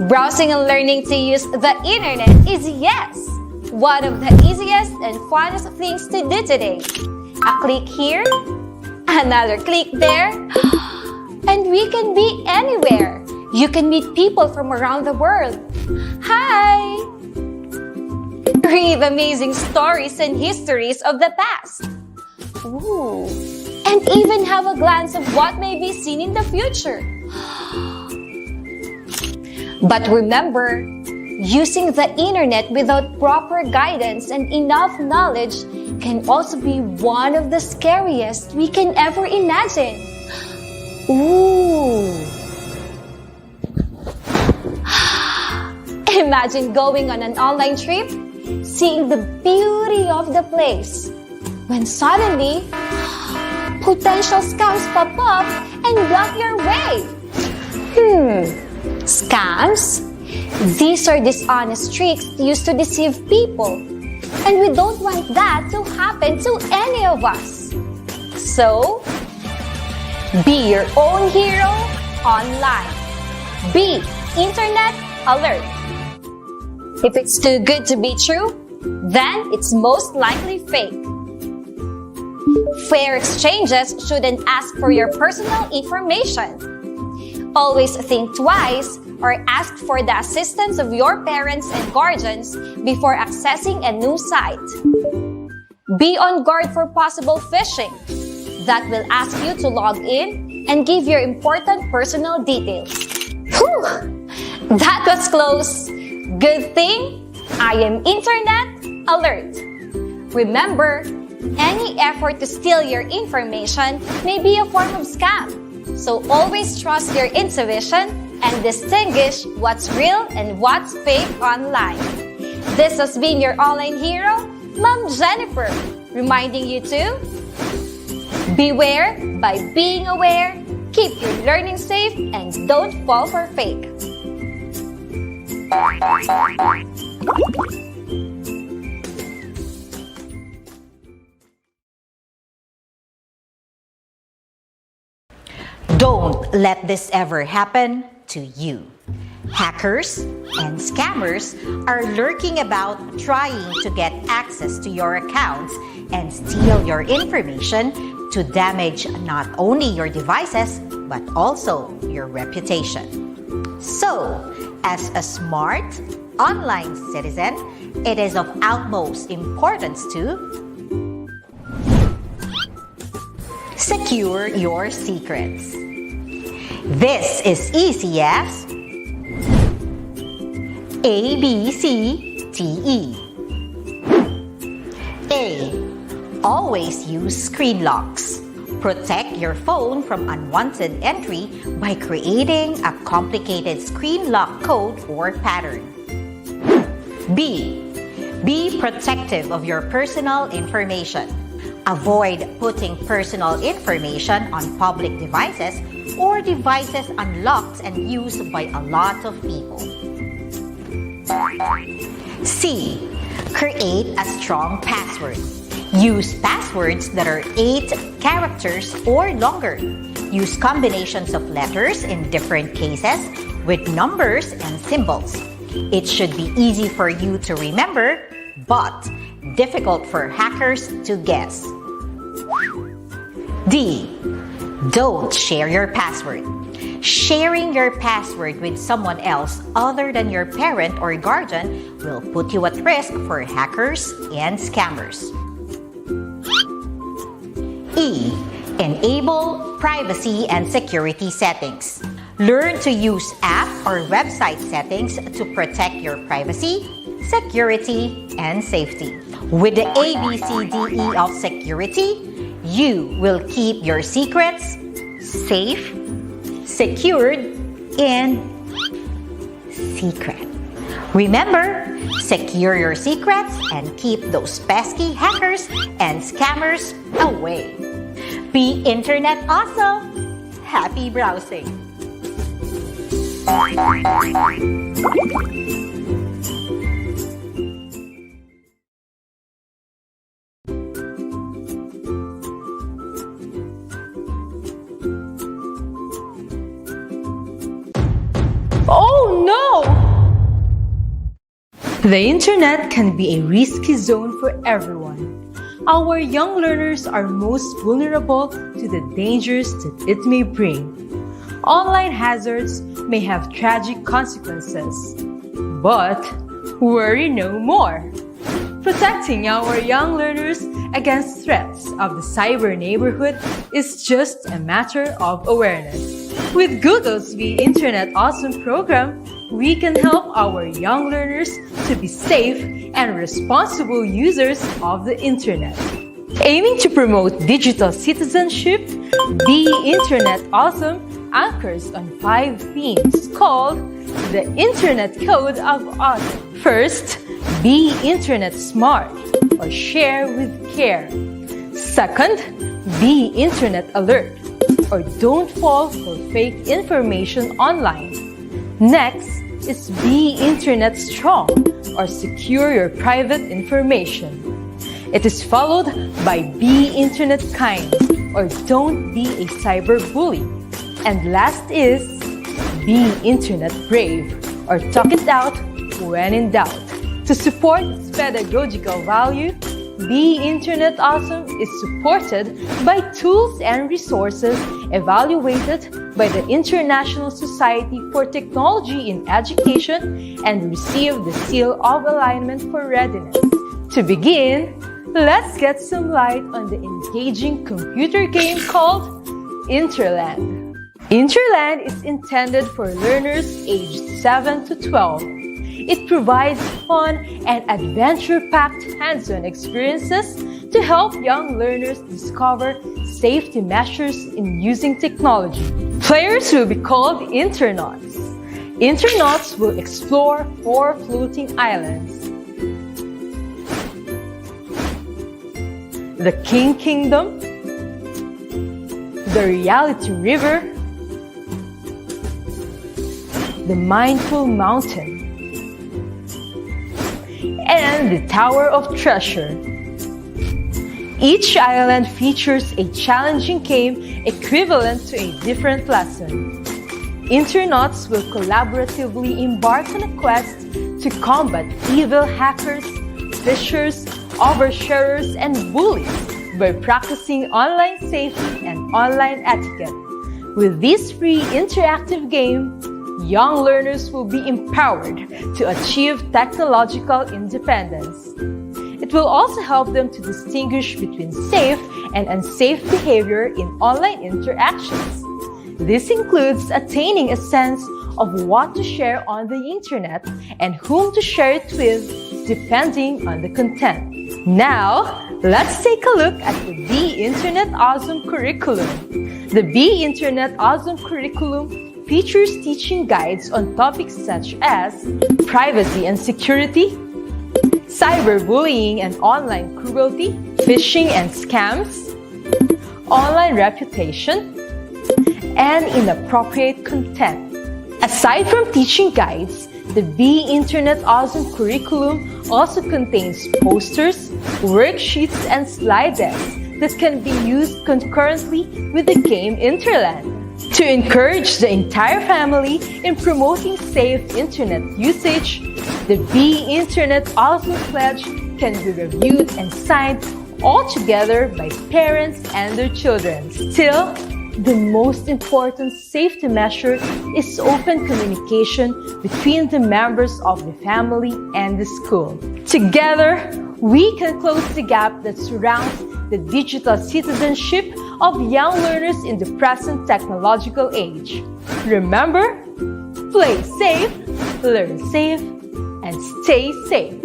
Browsing and learning to use the internet is, yes, one of the easiest and funnest things to do today. A click here, another click there, and we can be anywhere. You can meet people from around the world. Hi! Read amazing stories and histories of the past. Ooh. And even have a glance of what may be seen in the future. But remember, using the internet without proper guidance and enough knowledge can also be one of the scariest we can ever imagine. Ooh! Imagine going on an online trip, seeing the beauty of the place, when suddenly, potential scams pop up and block your way. Scams? These are dishonest tricks used to deceive people, and we don't want that to happen to any of us. So, be your own hero online. Be internet alert. If it's too good to be true, then it's most likely fake. Fair exchanges shouldn't ask for your personal information. Always think twice or ask for the assistance of your parents and guardians before accessing a new site. Be on guard for possible phishing that will ask you to log in and give your important personal details. Whew! That was close. Good thing I am internet alert. Remember, any effort to steal your information may be a form of scam. So always trust your intuition and distinguish what's real and what's fake online. This has been your online hero, Ma'am Jennifer, reminding you to beware by being aware, keep your learning safe, and don't fall for fake. Don't let this ever happen to you. Hackers and scammers are lurking about trying to get access to your accounts and steal your information to damage not only your devices but also your reputation. So, as a smart online citizen, it is of utmost importance to secure your secrets. This is easy as ABCDE. A. Always use screen locks. Protect your phone from unwanted entry by creating a complicated screen lock code or pattern. B. Be protective of your personal information. Avoid putting personal information on public devices or devices unlocked and used by a lot of people. C. Create a strong password. Use passwords that are 8 characters or longer. Use combinations of letters in different cases with numbers and symbols. It should be easy for you to remember, but difficult for hackers to guess. D. Don't share your password. Sharing your password with someone else other than your parent or guardian will put you at risk for hackers and scammers. E. Enable privacy and security settings. Learn to use app or website settings to protect your privacy, security, and safety. With the ABCDE of security, you will keep your secrets safe, secured, and secret. Remember, secure your secrets and keep those pesky hackers and scammers away. Be internet awesome! Happy browsing! Oh no! The internet can be a risky zone for everyone. Our young learners are most vulnerable to the dangers that it may bring. Online hazards may have tragic consequences. But worry no more. Protecting our young learners against threats of the cyber neighborhood is just a matter of awareness. With Google's Be Internet Awesome program, we can help our young learners to be safe and responsible users of the internet. Aiming to promote digital citizenship, Be Internet Awesome anchors on 5 themes called the Internet Code of Awesome. First, be internet smart or share with care. Second, be internet alert or don't fall for fake information online. Next is be internet strong or secure your private information. It is followed by be internet kind or don't be a cyber bully. And last is be internet brave or talk it out when in doubt. To support its pedagogical value, Be Internet Awesome is supported by tools and resources evaluated by the International Society for Technology in Education and received the seal of alignment for readiness. To begin, let's get some light on the engaging computer game called Interland. Interland is intended for learners aged 7 to 12. It provides fun and adventure-packed hands-on experiences to help young learners discover safety measures in using technology. Players will be called Internauts. Internauts will explore 4 floating islands: the King Kingdom, the Reality River, the Mindful Mountain, and the Tower of Treasure. Each island features a challenging game equivalent to a different lesson. Internauts will collaboratively embark on a quest to combat evil hackers, phishers, oversharers, and bullies by practicing online safety and online etiquette. With this free interactive game, young learners will be empowered to achieve technological independence. It will also help them to distinguish between safe and unsafe behavior in online interactions. This includes attaining a sense of what to share on the internet and whom to share it with, depending on the content. Now, let's take a look at the Be Internet Awesome curriculum. The Be Internet Awesome curriculum features teaching guides on topics such as privacy and security, cyberbullying and online cruelty, phishing and scams, online reputation, and inappropriate content. Aside from teaching guides, the Be Internet Awesome curriculum also contains posters, worksheets, and slide decks that can be used concurrently with the game Interland. To encourage the entire family in promoting safe internet usage, the Be Internet Awesome Pledge can be reviewed and signed all together by parents and their children. Still, the most important safety measure is open communication between the members of the family and the school. Together, we can close the gap that surrounds the digital citizenship of young learners in the present technological age. Remember, play safe, learn safe, and stay safe.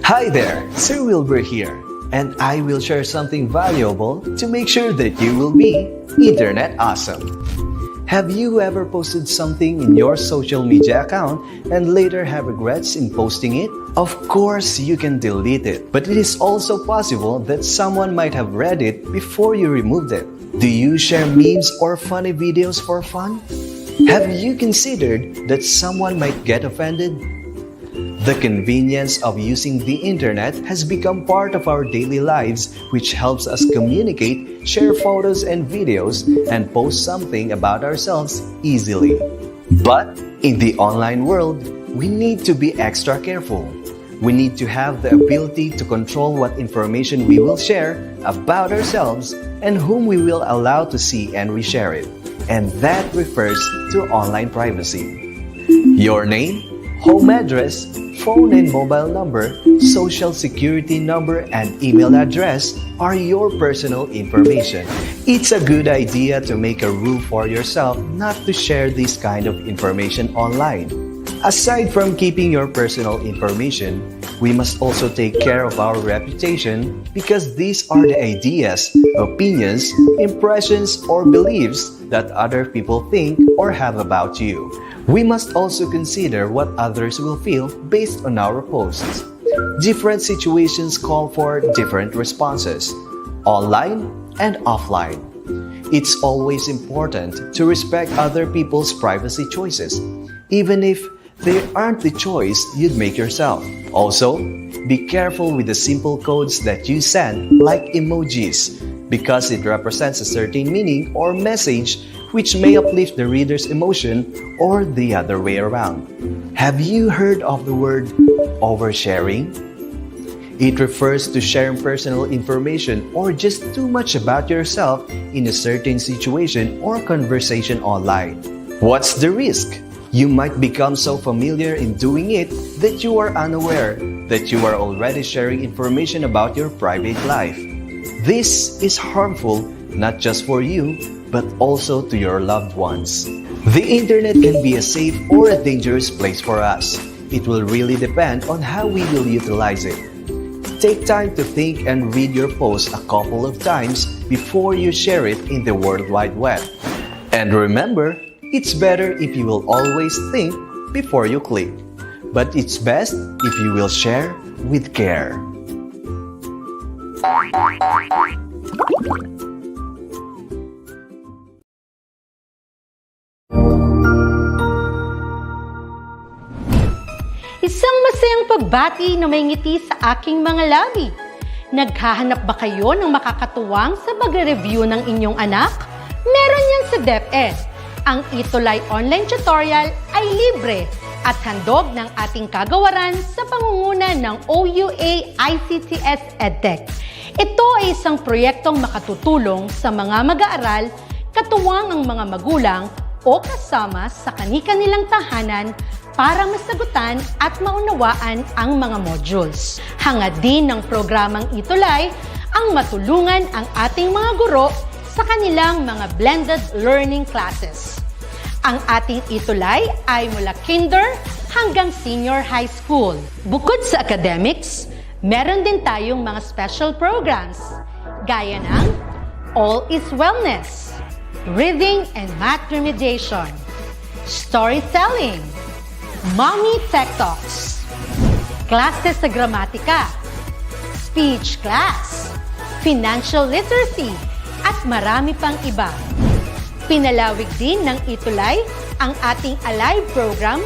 Hi there, Sir Wilbur here, and I will share something valuable to make sure that you will be Internet Awesome. Have you ever posted something in your social media account and later have regrets in posting it? Of course, you can delete it, but it is also possible that someone might have read it before you removed it. Do you share memes or funny videos for fun? Have you considered that someone might get offended? The convenience of using the internet has become part of our daily lives, which helps us communicate, share photos and videos, and post something about ourselves easily. But in the online world, we need to be extra careful. We need to have the ability to control what information we will share about ourselves and whom we will allow to see and reshare it. And that refers to online privacy. Your name, home address, phone and mobile number, social security number, and email address are your personal information. It's a good idea to make a rule for yourself not to share this kind of information online. Aside from keeping your personal information, we must also take care of our reputation because these are the ideas, opinions, impressions, or beliefs that other people think or have about you. We must also consider what others will feel based on our posts. Different situations call for different responses, online and offline. It's always important to respect other people's privacy choices, even if they aren't the choice you'd make yourself. Also, be careful with the simple codes that you send, like emojis, because it represents a certain meaning or message which may uplift the reader's emotion or the other way around. Have you heard of the word oversharing? It refers to sharing personal information or just too much about yourself in a certain situation or conversation online. What's the risk? You might become so familiar in doing it that you are unaware that you are already sharing information about your private life. This is harmful not just for you, but also to your loved ones. The internet can be a safe or a dangerous place for us. It will really depend on how we will utilize it. Take time to think and read your post a couple of times before you share it in the World Wide Web. And remember, it's better if you will always think before you click. But it's best if you will share with care. Isang masayang pagbati na may ngiti sa aking mga labi. Naghahanap ba kayo ng makakatuwang sa pagre-review ng inyong anak? Meron yan sa DepEd. Ang ETUlay online tutorial ay libre at handog ng ating kagawaran sa pangunguna ng OUA ICTS EdTech. Ito ay isang proyektong makatutulong sa mga mag-aaral, katuwang ang mga magulang o kasama sa kani-kanilang tahanan para masagutan at maunawaan ang mga modules. Hangad din ng programang ETUlay ang matulungan ang ating mga guro sa kanilang mga blended learning classes. Ang ating ETUlay ay mula kinder hanggang senior high school. Bukod sa academics, meron din tayong mga special programs gaya ng All is Wellness, Reading and Math Remediation, Storytelling, Mommy Tech Talks, Classes sa Gramatika, Speech Class, Financial Literacy, at marami pang iba. Pinalawig din ng ETUlay ang ating Alive program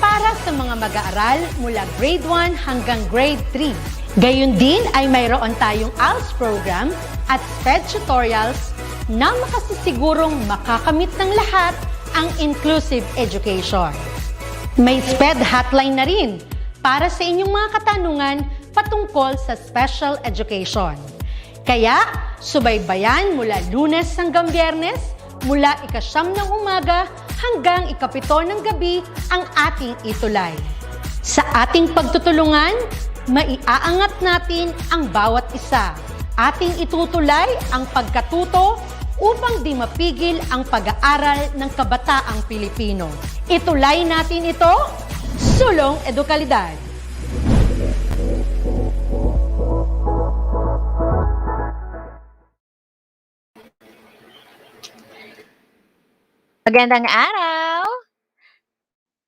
para sa mga mag-aaral mula grade 1 hanggang grade 3. Gayun din ay mayroon tayong ALS program at SPED tutorials na makasisigurong makakamit ng lahat ang inclusive education. May SPED hotline na rin para sa inyong mga katanungan patungkol sa special education. Kaya, subaybayan mula Lunes hanggang Biyernes, mula 9:00 ng umaga hanggang 7:00 ng gabi ang ating ETUlay. Sa ating pagtutulungan, maiaangat natin ang bawat isa. Ating itutulay ang pagkatuto upang di mapigil ang pag-aaral ng kabataang Pilipino. Itulay natin ito, sulong edukalidad. Magandang araw!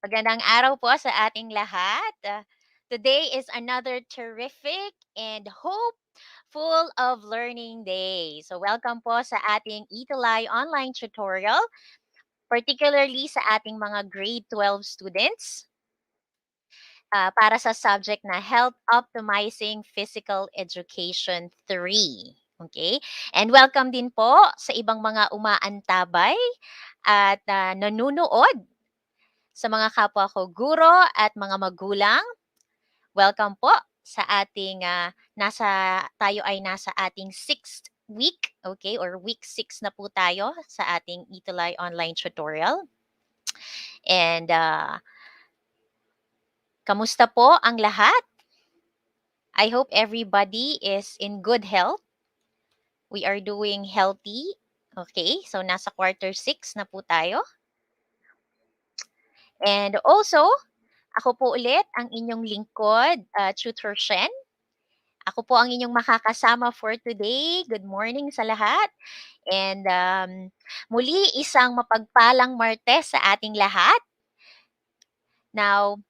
Magandang araw po sa ating lahat. Today is another terrific and hopeful of learning day. So welcome po sa ating ETUlay online tutorial, particularly sa ating mga grade 12 students. para sa subject na Health Optimizing Physical Education 3. Okay? And welcome din po sa ibang mga umaantabay at nanunood sa mga kapwa ko guro at mga magulang. Welcome po sa ating tayo ay nasa ating 6th week, okay? Or week 6 na po tayo sa ating ETUlay online tutorial. And kamusta po ang lahat? I hope everybody is in good health. We are doing healthy. Okay, so nasa quarter 6 na po tayo. And also, ako po ulit ang inyong lingkod, Tutor Shen. Ako po ang inyong makakasama for today. Good morning sa lahat. And muli, isang mapagpalang Martes sa ating lahat. Now,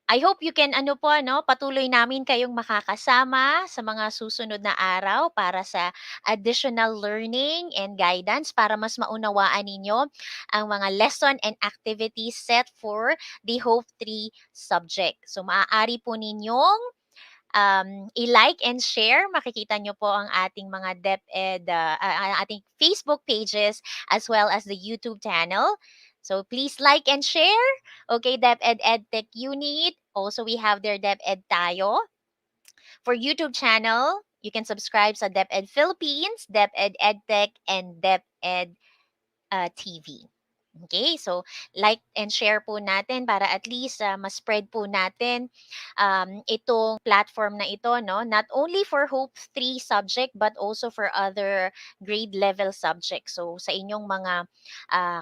I hope you can patuloy namin kayong makakasama sa mga susunod na araw para sa additional learning and guidance para mas maunawaan ninyo ang mga lesson and activities set for the Hope 3 subject. So maaari po ninyong i-like and share. Makikita nyo po ang ating mga DepEd, ating Facebook pages as well as the YouTube channel. So please like and share. Okay, DepEd EdTech Unit. Also, we have their DepEd Tayo. For YouTube channel, you can subscribe sa DepEd Philippines, DepEd EdTech, and DepEd TV. Okay, so like and share po natin para at least ma-spread po natin itong platform na ito, no? Not only for Hope 3 subject but also for other grade level subjects. So sa inyong mga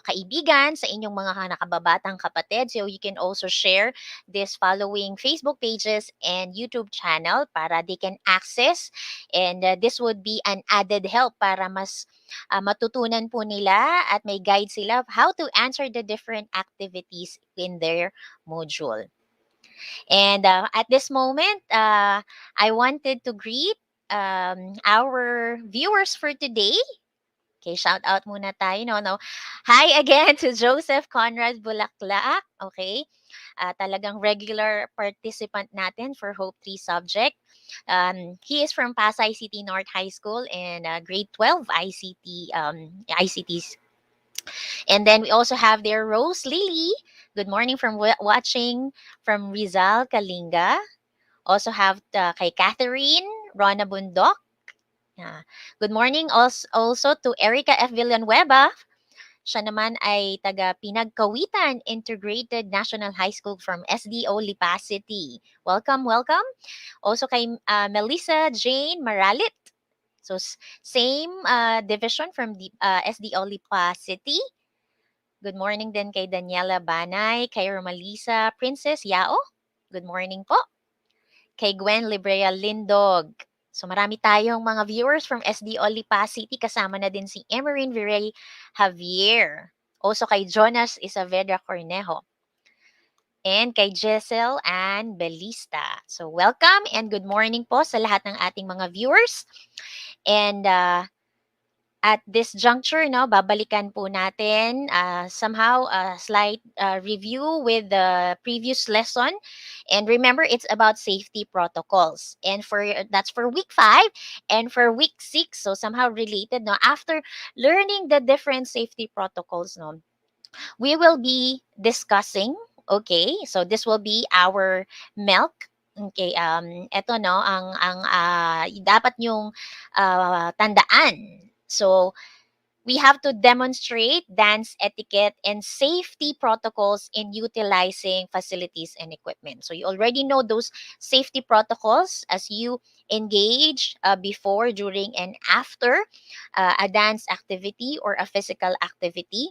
kaibigan, sa inyong mga nakababatang kapatid, so you can also share this following Facebook pages and YouTube channel para they can access, and this would be an added help para mas matutunan po nila at may guide sila how to answer the different activities in their module. And at this moment, I wanted to greet our viewers for today. Okay, shout out muna tayo. No. Hi again to Joseph Conrad Bulaklak. Okay, talagang regular participant natin for Hope 3 subject. He is from Pasay City North High School and grade 12 ICTs. And then we also have there Rose Lily. Good morning from watching from Rizal, Kalinga. Also have kay Catherine, Rona Bundok. Good morning also to Erica F. Villanueva. Siya naman ay taga Pinagkawitan Integrated National High School from SDO Lipa City. Welcome, welcome. Also kay Melissa Jane Maralit. So same division from the SDO Lipa City. Good morning din kay Daniela Banay, kay Romalisa Princess Yao. Good morning po. Kay Gwen Librea Lindog. So marami tayong mga viewers from SDO Lipa City. Kasama na din si Emerine Virey Javier. Also kay Jonas Isaveda Cornejo. And kay Giselle Ann Belista. So welcome and good morning po sa lahat ng ating mga viewers. And at this juncture, babalikan po natin somehow a slight review with the previous lesson. And remember, it's about safety protocols. And that's for week 5 and for week 6. So somehow related, after learning the different safety protocols, we will be discussing, okay? So this will be our milk. Okay, ito ang dapat yung tandaan. So we have to demonstrate dance etiquette and safety protocols in utilizing facilities and equipment. So you already know those safety protocols as you engage before, during, and after a dance activity or a physical activity.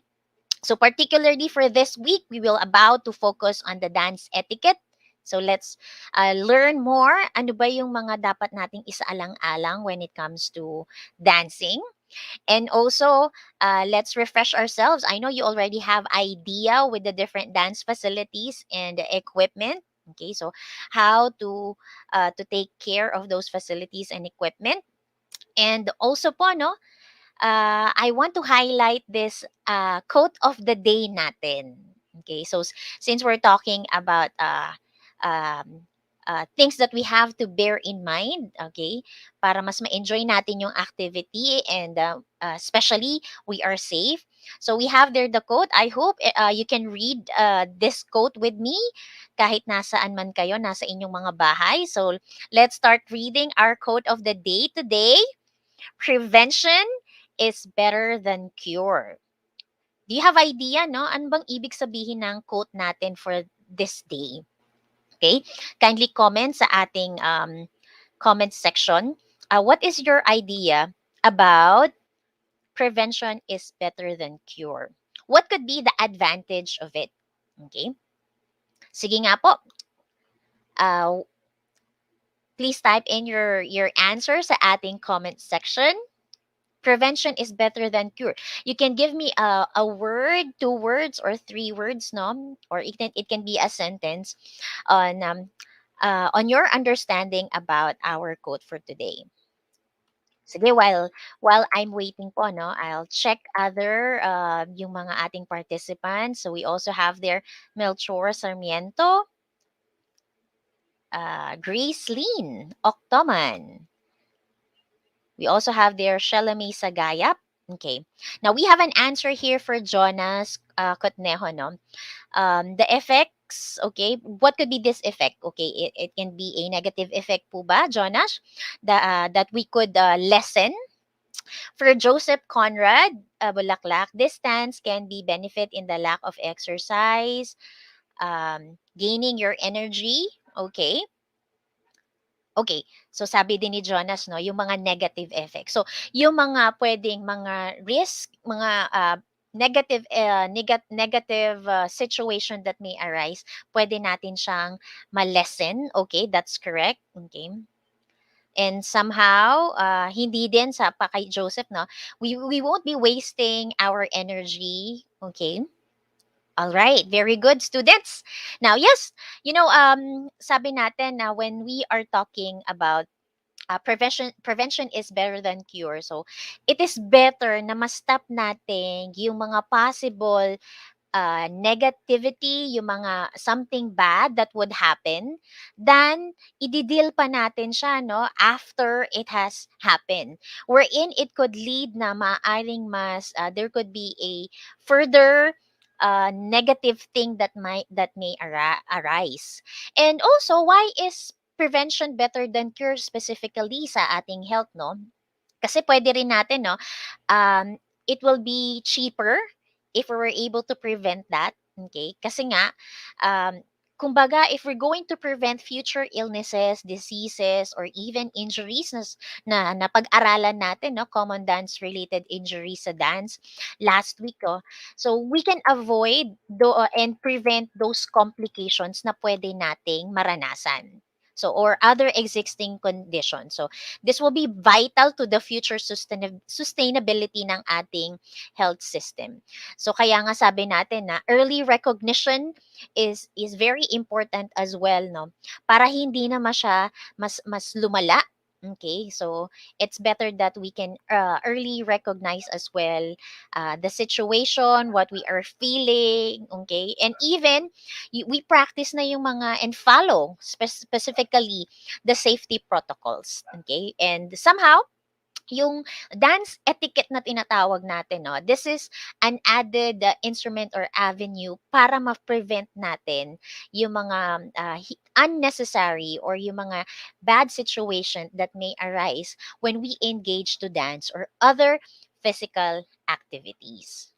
So particularly for this week, we will about to focus on the dance etiquette. So let's learn more. Ano ba yung mga dapat nating isaalang-alang when it comes to dancing? And also, let's refresh ourselves. I know you already have idea with the different dance facilities and equipment. Okay, so how to take care of those facilities and equipment. And also po, I want to highlight this quote of the day natin. Okay, so since we're talking about um, things that we have to bear in mind, okay, para mas ma-enjoy natin yung activity, and especially we are safe. So we have there the quote. I hope you can read this quote with me kahit nasaan man kayo, nasa inyong mga bahay. So let's start reading our quote of the day today. Prevention is better than cure. Do you have idea, no? Ano bang ibig sabihin ng quote natin for this day? Okay? Kindly comment sa ating comment section. What is your idea about prevention is better than cure? What could be the advantage of it? Okay? Sige nga po. Uh, please type in your answer sa ating comment section. Prevention is better than cure. You can give me a word, two words, or three words, no? Or it can be a sentence on your understanding about our quote for today. Sige, while I'm waiting po, no, I'll check other yung mga ating participants. So we also have there Melchor Sarmiento, Grace Lynn, Octoman. We also have there Shalami Sagayap. Okay. Now we have an answer here for Jonas Cotnejo, no? The effects, okay, what could be this effect? Okay, it can be a negative effect po ba, Jonas, that we could lessen. For Joseph Conrad, Bulaklak, distance can be benefit in the lack of exercise, gaining your energy, okay. Okay, so sabi din ni Jonas, no, yung mga negative effects. So, yung mga pwedeng mga risk, mga negative situation that may arise, pwede natin siyang ma-lessen. Okay, that's correct. Okay. And somehow, hindi din sa pa kay Joseph, no, we won't be wasting our energy. Okay. All right, very good, students. Now, yes, sabi natin na when we are talking about prevention is better than cure. So, it is better na ma-stop natin yung mga possible negativity, yung mga something bad that would happen, then i-deal pa natin siya, no, after it has happened. Wherein it could lead na maaring there could be a further negative thing that may arise. And also, why is prevention better than cure specifically sa ating health, no? Kasi pwede rin natin, no, it will be cheaper if we were able to prevent that. Okay? Kasi nga, um, kumbaga, if we're going to prevent future illnesses, diseases, or even injuries na pag-aralan natin, no, common dance-related injuries sa dance last week, oh, so we can avoid and prevent those complications na pwede nating maranasan. So, or other existing conditions. So, this will be vital to the future sustainability ng ating health system. So kaya nga sabi natin na early recognition is very important as well, no? Para hindi na mas lumala. Okay, so it's better that we can early recognize as well the situation, what we are feeling, okay? And even we practice na yung mga and follow specifically the safety protocols, okay? And somehow yung dance etiquette na tinatawag natin, no, this is an added instrument or avenue para ma-prevent natin yung mga unnecessary or yung mga bad situation that may arise when we engage to dance or other physical activities.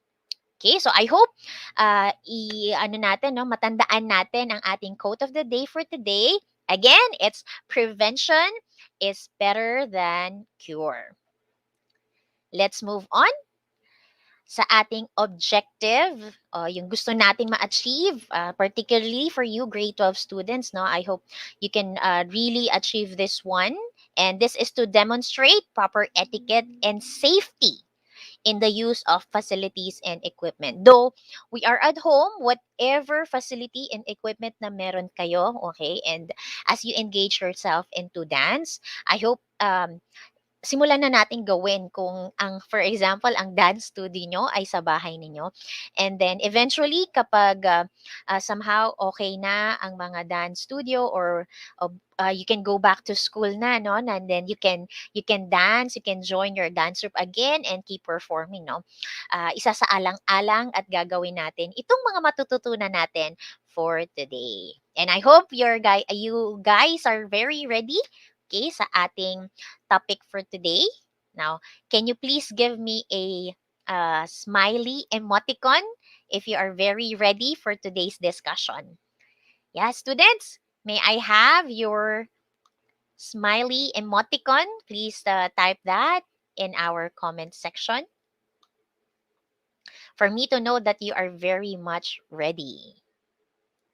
Okay, so I hope matandaan natin ang ating quote of the day for today. Again, it's prevention is better than cure. Let's move on sa ating objective, yung gusto nating ma-achieve, particularly for you grade 12 students, no? I hope you can really achieve this one. And this is to demonstrate proper etiquette and safety in the use of facilities and equipment. Though we are at home, whatever facility and equipment na meron kayo, okay, and as you engage yourself into dance, I hope simulan na natin gawin kung for example, ang dance studio nyo ay sa bahay ninyo. And then eventually, kapag somehow okay na ang mga dance studio, or you can go back to school na, no? And then you can dance, you can join your dance group again and keep performing, no? Isa sa alang-alang at gagawin natin itong mga matututunan natin for today. And I hope you guys are very ready, okay, sa ating topic for today. Now, can you please give me a smiley emoticon if you are very ready for today's discussion? Yeah, students, may I have your smiley emoticon? Please type that in our comment section for me to know that you are very much ready.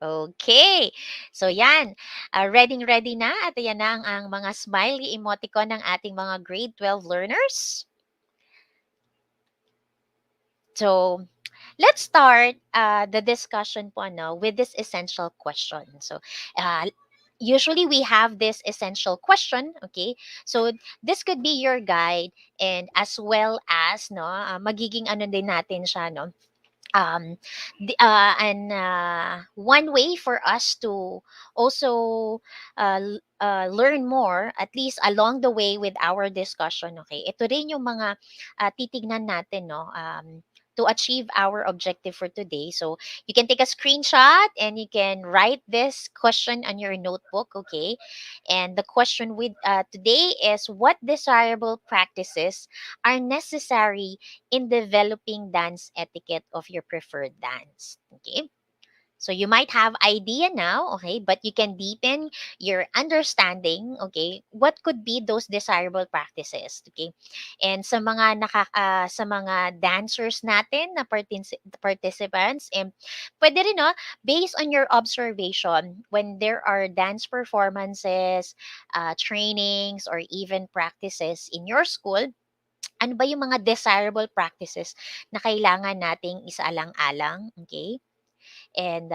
Okay. So yan, ready na at yan na ang mga smiley emoticon ng ating mga grade 12 learners. So, let's start the discussion po with this essential question. So, uh, usually we have this essential question, okay? So, this could be your guide, and as well as magiging ano din natin siya, no? And one way for us to also learn more, at least along the way with our discussion, okay, ito rin yung mga titignan natin, no, to achieve our objective for today. So you can take a screenshot and you can write this question on your notebook, okay? And the question with today is, what desirable practices are necessary in developing dance etiquette of your preferred dance? Okay. So you might have idea now, okay, but you can deepen your understanding, okay, what could be those desirable practices, okay? And sa mga dancers natin na participants, and pwede rin, no, based on your observation when there are dance performances, trainings, or even practices in your school, ano ba yung mga desirable practices na kailangan nating isaalang-alang, okay? And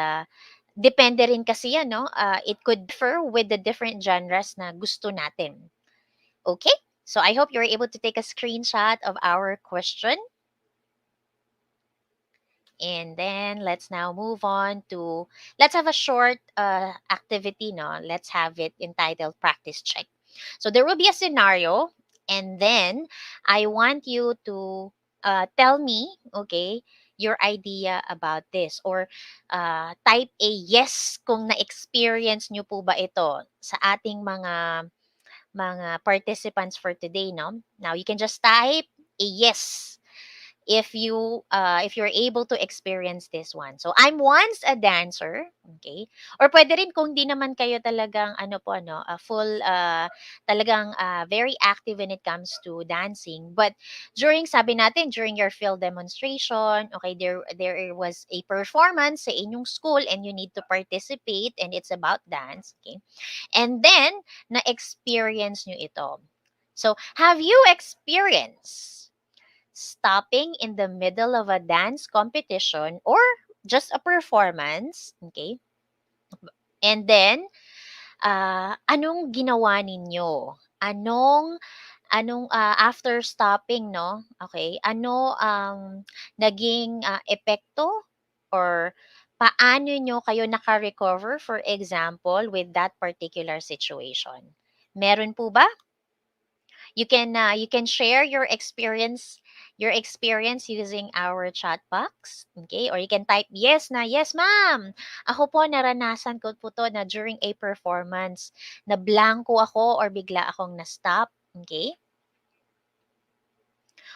depende rin kasi yan, no? It could differ with the different genres na gusto natin. Okay? So I hope you're able to take a screenshot of our question. And then let's now move on to, let's have a short activity, no? Let's have it entitled Practice Check. So there will be a scenario, and then I want you to tell me, okay, your idea about this, or type a yes kung na-experience nyo po ba ito sa ating mga participants for today, no? Now you can just type a yes if you're able to experience this one. So I'm once a dancer, okay? Or pwede rin kung di naman kayo talagang full talagang very active when it comes to dancing. But sabi natin during your field demonstration, okay, there was a performance sa inyong school and you need to participate and it's about dance, okay? And then na-experience nyo ito. So, have you experienced stopping in the middle of a dance competition or just a performance, okay? And then, anong ginawa ninyo? After stopping, no? Okay, ano ang naging epekto, or paano nyo kayo naka-recover, for example, with that particular situation? Meron po ba? You can share your experience using our chat box, okay? Or you can type yes na, yes ma'am. Ako po naranasan ko po to na during a performance na blanco ako or bigla akong na-stop, okay?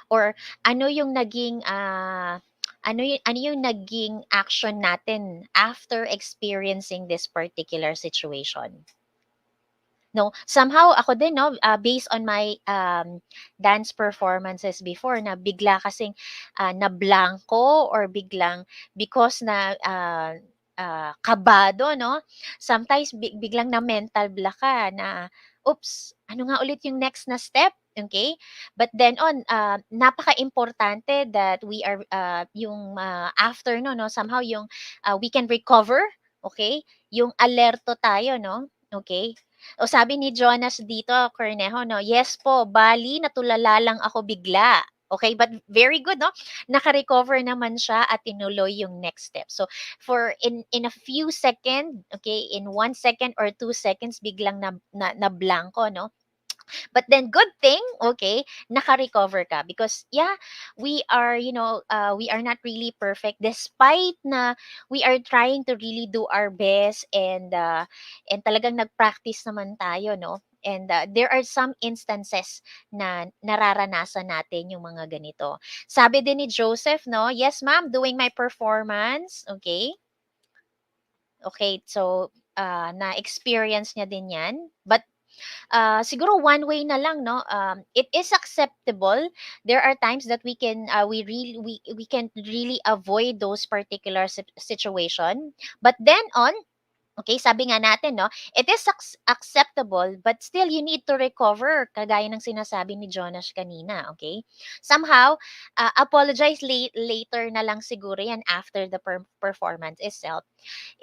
Or ano yung naging ano yung naging action natin after experiencing this particular situation? No, somehow ako din, no, based on my dance performances before, na bigla kasing na blanco or biglang because na kabado, no, sometimes biglang na mental block ka na, oops, ano nga ulit yung next na step, okay? But then on, napaka-importante that we are yung after, no, somehow yung we can recover, okay, yung alerto tayo, no, okay? O sabi ni Jonas dito, Cornejo, no? Yes po, bali natulala lang ako bigla. Okay, but very good, no? Naka-recover naman siya at tinuloy yung next step. So, in a few second, okay, in 1 second or 2 seconds, biglang na blanco, no? But then good thing, okay, naka-recover ka because yeah, we are, we are not really perfect despite na we are trying to really do our best and talagang nag-practice naman tayo, no? And there are some instances na nararanasan natin yung mga ganito. Sabi din ni Joseph, no? Yes, ma'am, doing my performance. Okay. Okay, so na-experience niya din yan. But siguro one way na lang, no, it is acceptable. There are times that we can really avoid those particular situation, but then on, okay, sabi nga natin, no, it is acceptable, but still you need to recover, kagaya ng sinasabi ni Jonas kanina, okay? Somehow, apologize later na lang siguro yan after the performance itself.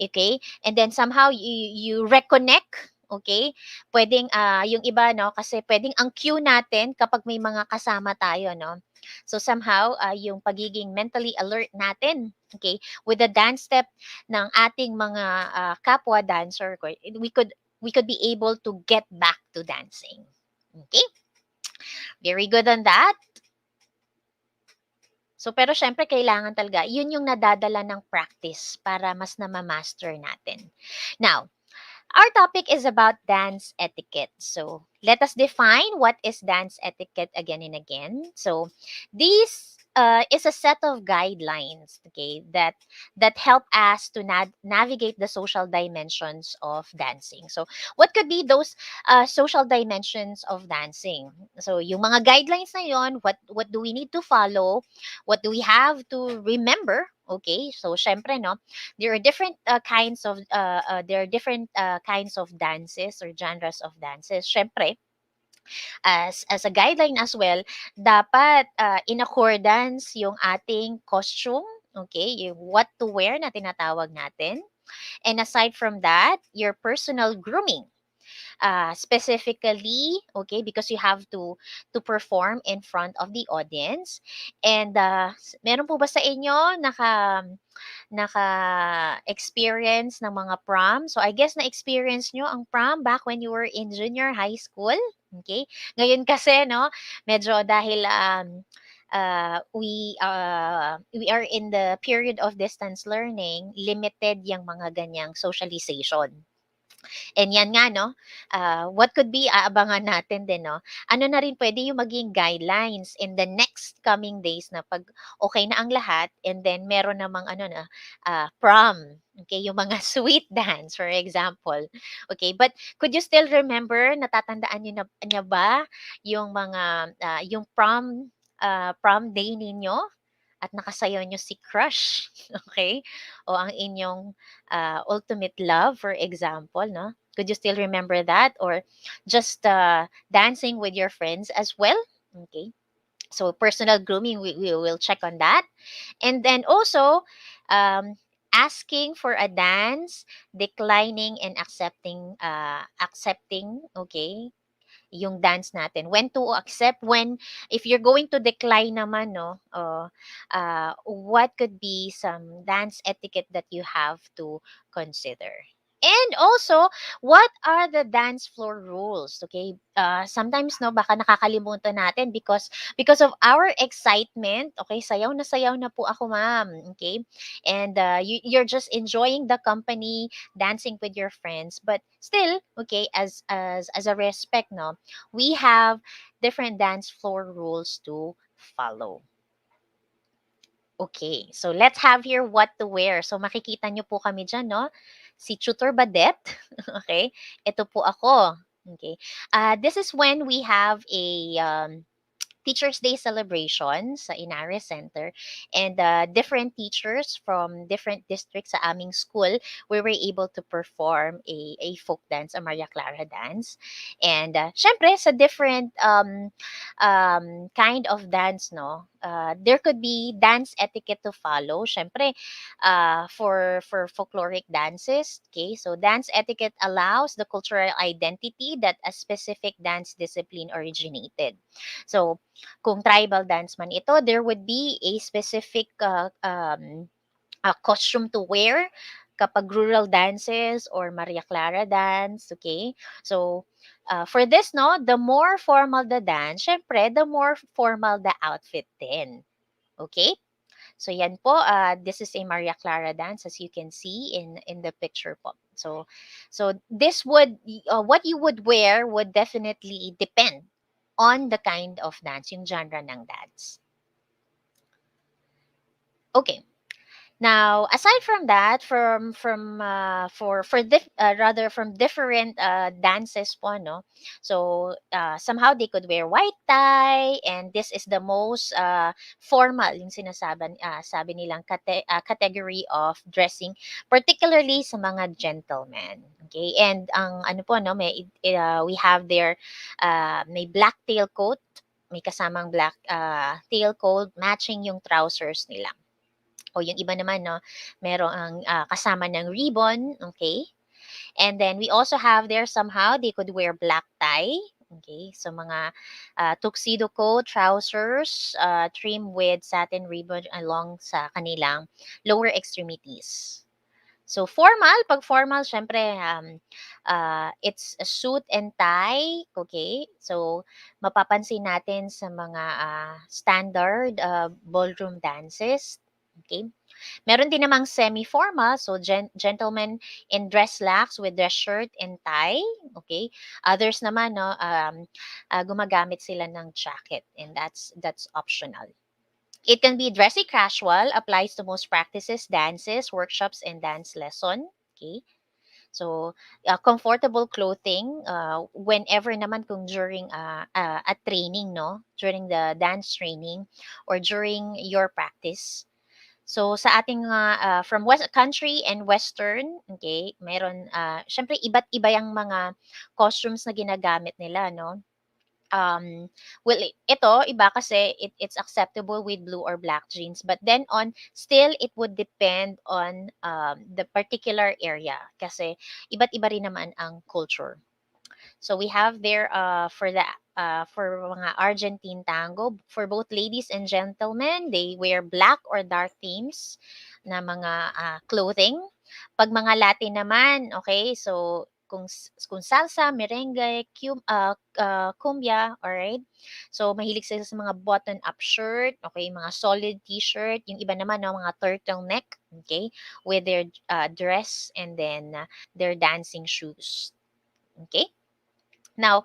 Okay? And then somehow you reconnect, okay? Pwedeng yung iba, no, kasi pwedeng ang cue natin kapag may mga kasama tayo, no. So somehow yung pagiging mentally alert natin, okay, with the dance step ng ating mga kapwa dancer, we could be able to get back to dancing. Okay? Very good on that. So, pero syempre kailangan talaga, yun yung nadadala ng practice para mas na-master natin. Now, our topic is about dance etiquette. So, let us define what is dance etiquette again and again. So, this is a set of guidelines, okay, that help us to navigate the social dimensions of dancing. So, what could be those social dimensions of dancing? So, yung mga guidelines na yon, what do we need to follow? What do we have to remember? Okay, so syempre, no, there are different kinds of dances or genres of dances. Syempre, as a guideline as well, dapat in accordance yung ating costume, okay, yung what to wear na tinatawag natin. And aside from that, your personal grooming. Specifically, okay, because you have to perform in front of the audience. And meron po ba sa inyo naka-experience ng mga prom? So I guess na-experience nyo ang prom back when you were in junior high school. Okay? Ngayon kasi, no, medyo dahil we are in the period of distance learning, limited yung mga ganyang socialization. And yan nga, no, what could be, aabangan natin din, no, ano na rin pwede yung maging guidelines in the next coming days na pag okay na ang lahat and then meron namang ano na, prom, okay, yung mga sweet dance, for example. Okay, but could you still remember, natatandaan niyo ba yung mga, yung prom day ninyo? At nakasayaw niyo si crush, okay? O ang inyong ultimate love, for example, no? Could you still remember that? Or just dancing with your friends as well? Okay. So personal grooming, we will check on that. And then also, asking for a dance, declining and accepting, okay, yung dance natin. When to accept, if you're going to decline naman, no, what could be some dance etiquette that you have to consider? And also, what are the dance floor rules? Okay, sometimes, no, baka nakakalimutan natin because of our excitement. Okay, sayaw na po ako, ma'am. Okay, and you're just enjoying the company, dancing with your friends, but still, okay, as a respect, no, we have different dance floor rules to follow. Okay, so let's have here what to wear. So makikita nyo po kami dyan, no? Si Tutor Badet. Okay, ito po ako. Okay, this is when we have Teachers Day celebration sa Inares Center, and different teachers from different districts sa aming school, we were able to perform a folk dance, a Maria Clara dance. And syempre sa different kind of dance, no, there could be dance etiquette to follow. Syempre, for folkloric dances, okay, so dance etiquette allows the cultural identity that a specific dance discipline originated. So kung tribal dance man ito, there would be a specific costume to wear kapag rural dances or Maria Clara dance, okay? So, for this, no, the more formal the dance, syempre, the more formal the outfit din. Okay? So, yan po, this is a Maria Clara dance as you can see in the picture po. So this would, what you would wear would definitely depend on the kind of dance, yung genre ng dance. Okay. Now, aside from that, rather from different dances po, no. So somehow they could wear white tie, and this is the most formal yung sabi nilang category of dressing, particularly sa mga gentlemen. Okay, and ang ano po, no, we have their may black tailcoat, may kasamang black tailcoat matching yung trousers nila. O yung iba naman, no, merong ang kasama ng ribbon, okay? And then we also have there somehow they could wear black tie, okay? So mga tuxedo coat, trousers, trimmed with satin ribbon along sa kanilang lower extremities. So formal, pag formal, syempre, it's a suit and tie, okay? So mapapansin natin sa mga standard ballroom dances, okay? Meron din namang semi-formal, so gentlemen in dress slacks with dress shirt and tie, okay? Others naman, no, gumagamit sila ng jacket, and that's optional. It can be dressy casual, applies to most practices, dances, workshops, and dance lesson, okay? So, comfortable clothing, whenever naman kung during a training, no, during the dance training or during your practice. So sa ating from west country and western, okay, meron syempre iba't iba yung mga costumes na ginagamit nila, no. Well, ito iba kasi it's acceptable with blue or black jeans, but then on still it would depend on the particular area kasi iba't iba rin naman ang culture. So we have there for mga Argentine tango, for both ladies and gentlemen, they wear black or dark themes na mga clothing. Pag mga Latin naman, okay, so kung salsa, merengue, cumbia, alright? So mahilig sila sa mga button-up shirt, okay, mga solid t-shirt, yung iba naman no, mga turtleneck, okay, with their dress and then their dancing shoes. Okay? Now,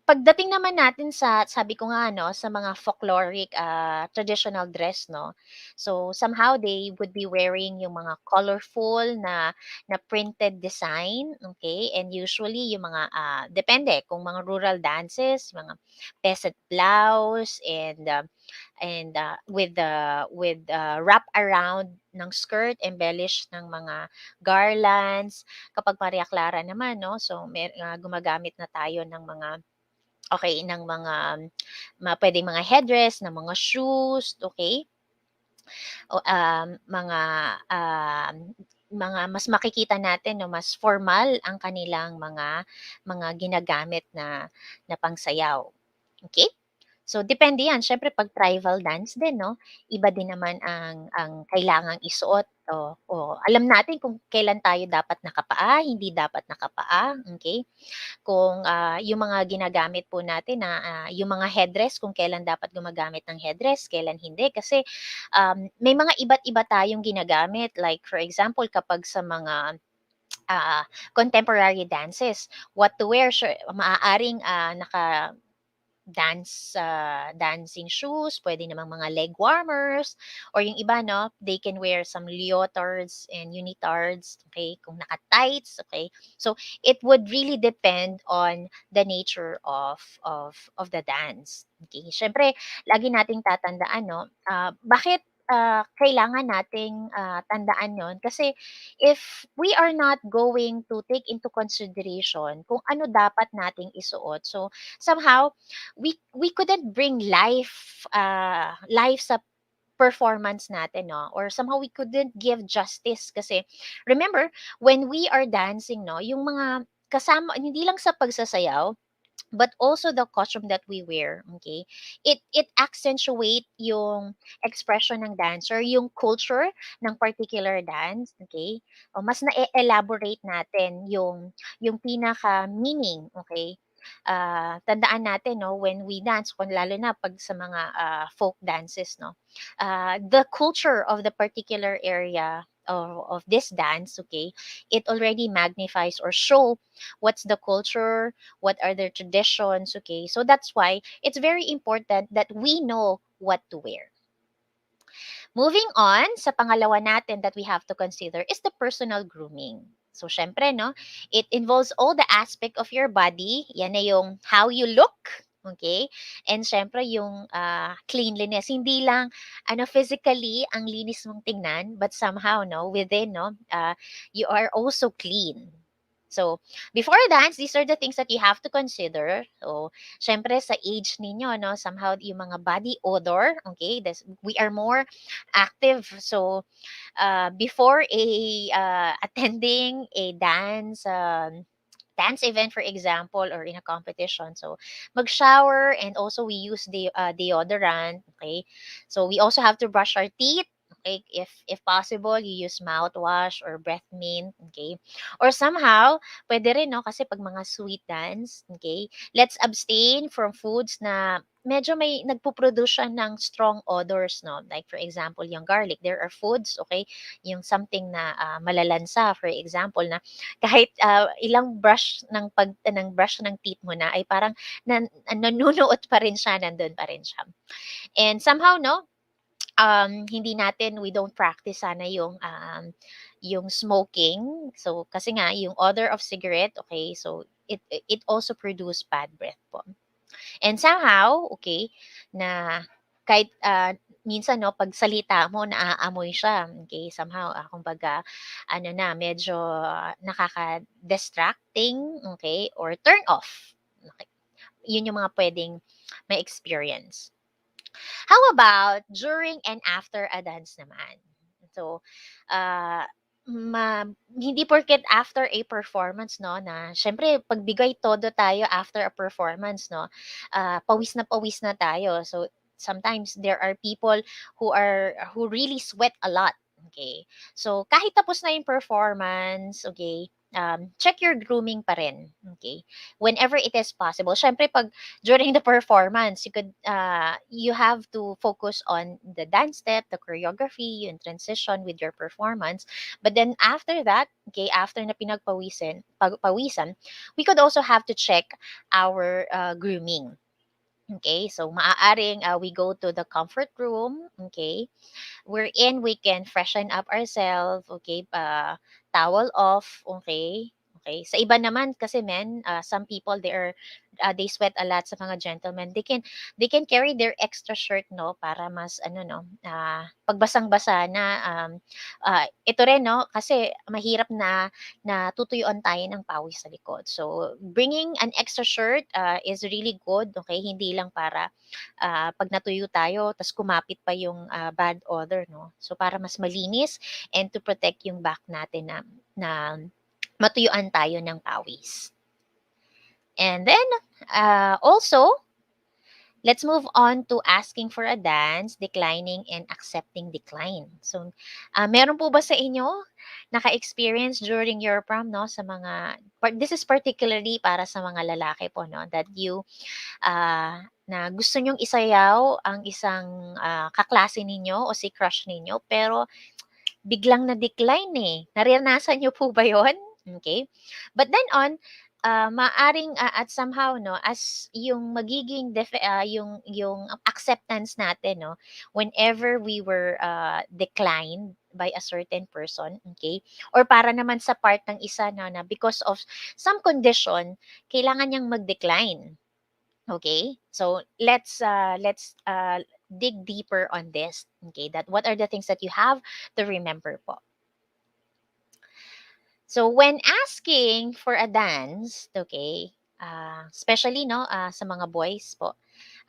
pagdating naman natin sa sabi ko nga 'no, sa mga folkloric, traditional dress 'no. So, somehow they would be wearing yung mga colorful na printed design, okay. And usually yung mga, depende kung mga rural dances, mga peasant blouse and with wrap around ng skirt, embellished ng mga garlands. Kapag Maria Clara naman 'no, so gumagamit na tayo ng mga okay ng mga puwedeng mga headdress, ng mga shoes, okay? O, mga mas makikita natin 'no, mas formal ang kanilang mga ginagamit na pangsayaw, okay. So depende 'yan siyempre 'pag tribal dance din 'no, iba din naman ang kailangang isuot o alam natin kung kailan tayo dapat nakapaa, hindi dapat nakapaa, okay. Kung, yung mga ginagamit po natin na, yung mga headdress kung kailan dapat gumagamit ng headdress, kailan hindi. Kasi, may mga iba't iba tayong ginagamit. Like for example, kapag sa mga, contemporary dances, what to wear, maaaring, dancing shoes, pwede namang mga leg warmers, or yung iba, no, they can wear some leotards and unitards, okay, kung naka-tights, okay. So, it would really depend on the nature of the dance. Okay, syempre, lagi nating tatandaan, no, bakit kailangan nating tandaan yon kasi if we are not going to take into consideration kung ano dapat nating isuot, so somehow we couldn't bring life sa performance natin, no, or somehow we couldn't give justice kasi remember when we are dancing, no, yung mga kasama hindi lang sa pagsasayaw but also the costume that we wear, okay, it accentuate yung expression ng dancer, yung culture ng particular dance, okay. O mas na-elaborate natin yung pinaka meaning, okay. Tandaan natin, no, when we dance, kung lalo na pag sa mga folk dances, no, the culture of the particular area of this dance, okay, it already magnifies or show what's the culture, what are their traditions, okay. So that's why it's very important that we know what to wear. Moving on, sa pangalawa natin that we have to consider is the personal grooming. So, syempre, no, it involves all the aspect of your body. Yan na yung how you look, okay? And syempre, yung cleanliness. Hindi lang, physically, ang linis mong tingnan, but somehow, no, within, no, you are also clean. So, before dance, these are the things that you have to consider. So, syempre, sa age ninyo, no, somehow, yung mga body odor, okay, we are more active. So, before attending a dance event, for example, or in a competition, so mag-shower, and also we use the deodorant, okay. So we also have to brush our teeth, okay, if possible you use mouthwash or breath mint, okay, or somehow pwede rin, no, kasi pag mga sweet dance, okay, let's abstain from foods na medyo may nagpo-produce siya ng strong odors, no? Like for example, yung garlic. There are foods, okay, yung something na malalansa, for example, na kahit ilang brush ng brush ng teeth mo na ay parang nanunuot pa rin siya, nandun pa rin siya. And somehow, no, we don't practice sana yung smoking. So kasi nga yung odor of cigarette, okay, so it also produce bad breath po. And somehow, okay, na kahit minsan, no, pag salita mo naaamoy siya, okay, somehow kumbaga medyo nakaka-distracting, okay, or turn off. Okay. Yun yung mga pwedeng may experience. How about during and after a dance naman? So, uh, hindi porket after a performance, no, na syempre pagbigay todo tayo after a performance, no, pawis na tayo. So sometimes there are people who really sweat a lot, okay. So kahit tapos na yung performance, okay, check your grooming pa rin, okay, whenever it is possible. Syempre pag during the performance, you have to focus on the dance step, the choreography, yung transition with your performance. But then after that, okay, after na pawisan, we could also have to check our grooming. Okay, so maaaring we go to the comfort room, okay, wherein we can freshen up ourselves, okay, towel off, okay. Okay. Sa iba naman kasi some people they sweat a lot sa mga gentlemen. They can carry their extra shirt, no, para mas no, pagbasang-basa na ito rin, no, kasi mahirap na tutuyuan tayo ng pawis sa likod. So bringing an extra shirt is really good, okay? Hindi lang para pag natuyo tayo tas kumapit pa yung bad odor, no. So para mas malinis and to protect yung back natin na matuyuan tayo ng pawis. And then also let's move on to asking for a dance, declining, and accepting decline. So, meron po ba sa inyo naka-experience during your prom, no, sa this is particularly para sa mga lalaki po, no, that you, na gusto nyong isayaw ang isang kaklase ninyo o si crush ninyo, pero biglang na-decline eh. Naranasan niyo po ba yon? Okay. But then maaring at somehow no, as yung magiging yung acceptance natin no, whenever we were declined by a certain person, okay, or para naman sa part ng isa na because of some condition kailangan niyang mag-decline. Okay, so let's dig deeper on this. Okay, that what are the things that you have to remember po. So when asking for a dance, okay, especially no sa mga boys po,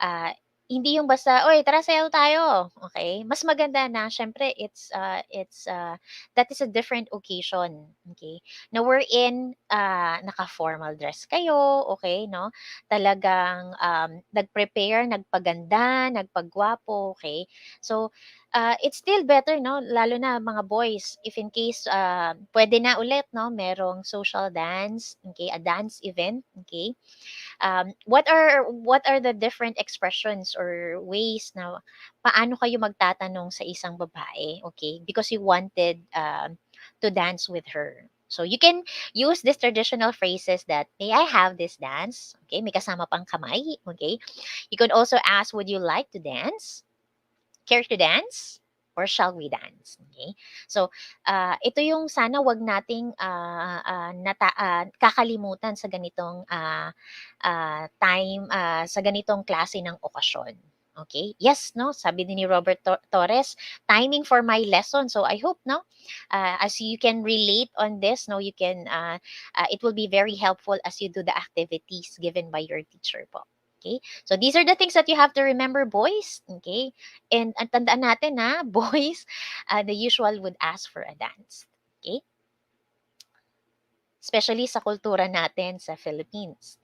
ah, hindi yung basta, "Oy, tara sayaw tayo." Okay? Mas maganda na siyempre that is a different occasion, okay? Na wherein naka-formal dress kayo, okay, no? Talagang nag-prepare, nagpaganda, nagpagwapo, okay? So it's still better no, lalo na mga boys if in case pwede na ulit no, merong social dance, okay, a dance event, okay, what are the different expressions or ways na paano kayo magtatanong sa isang babae, okay? Because you wanted to dance with her. So you can use these traditional phrases that, may I have this dance? Okay, may kasama pang kamay, okay? You could also ask, would you like to dance? Care to dance? Or shall we dance? Okay? So, ito yung sana wag nating kakalimutan sa ganitong time, sa ganitong klase ng okasyon. Okay? Yes, no? Sabi din ni Robert Torres, timing for my lesson. So, I hope, no? As you can relate on this, no? You can, it will be very helpful as you do the activities given by your teacher po. Okay? So, these are the things that you have to remember, boys. Okay? And ang tandaan natin na boys, the usual would ask for a dance. Okay? Especially sa kultura natin sa Philippines.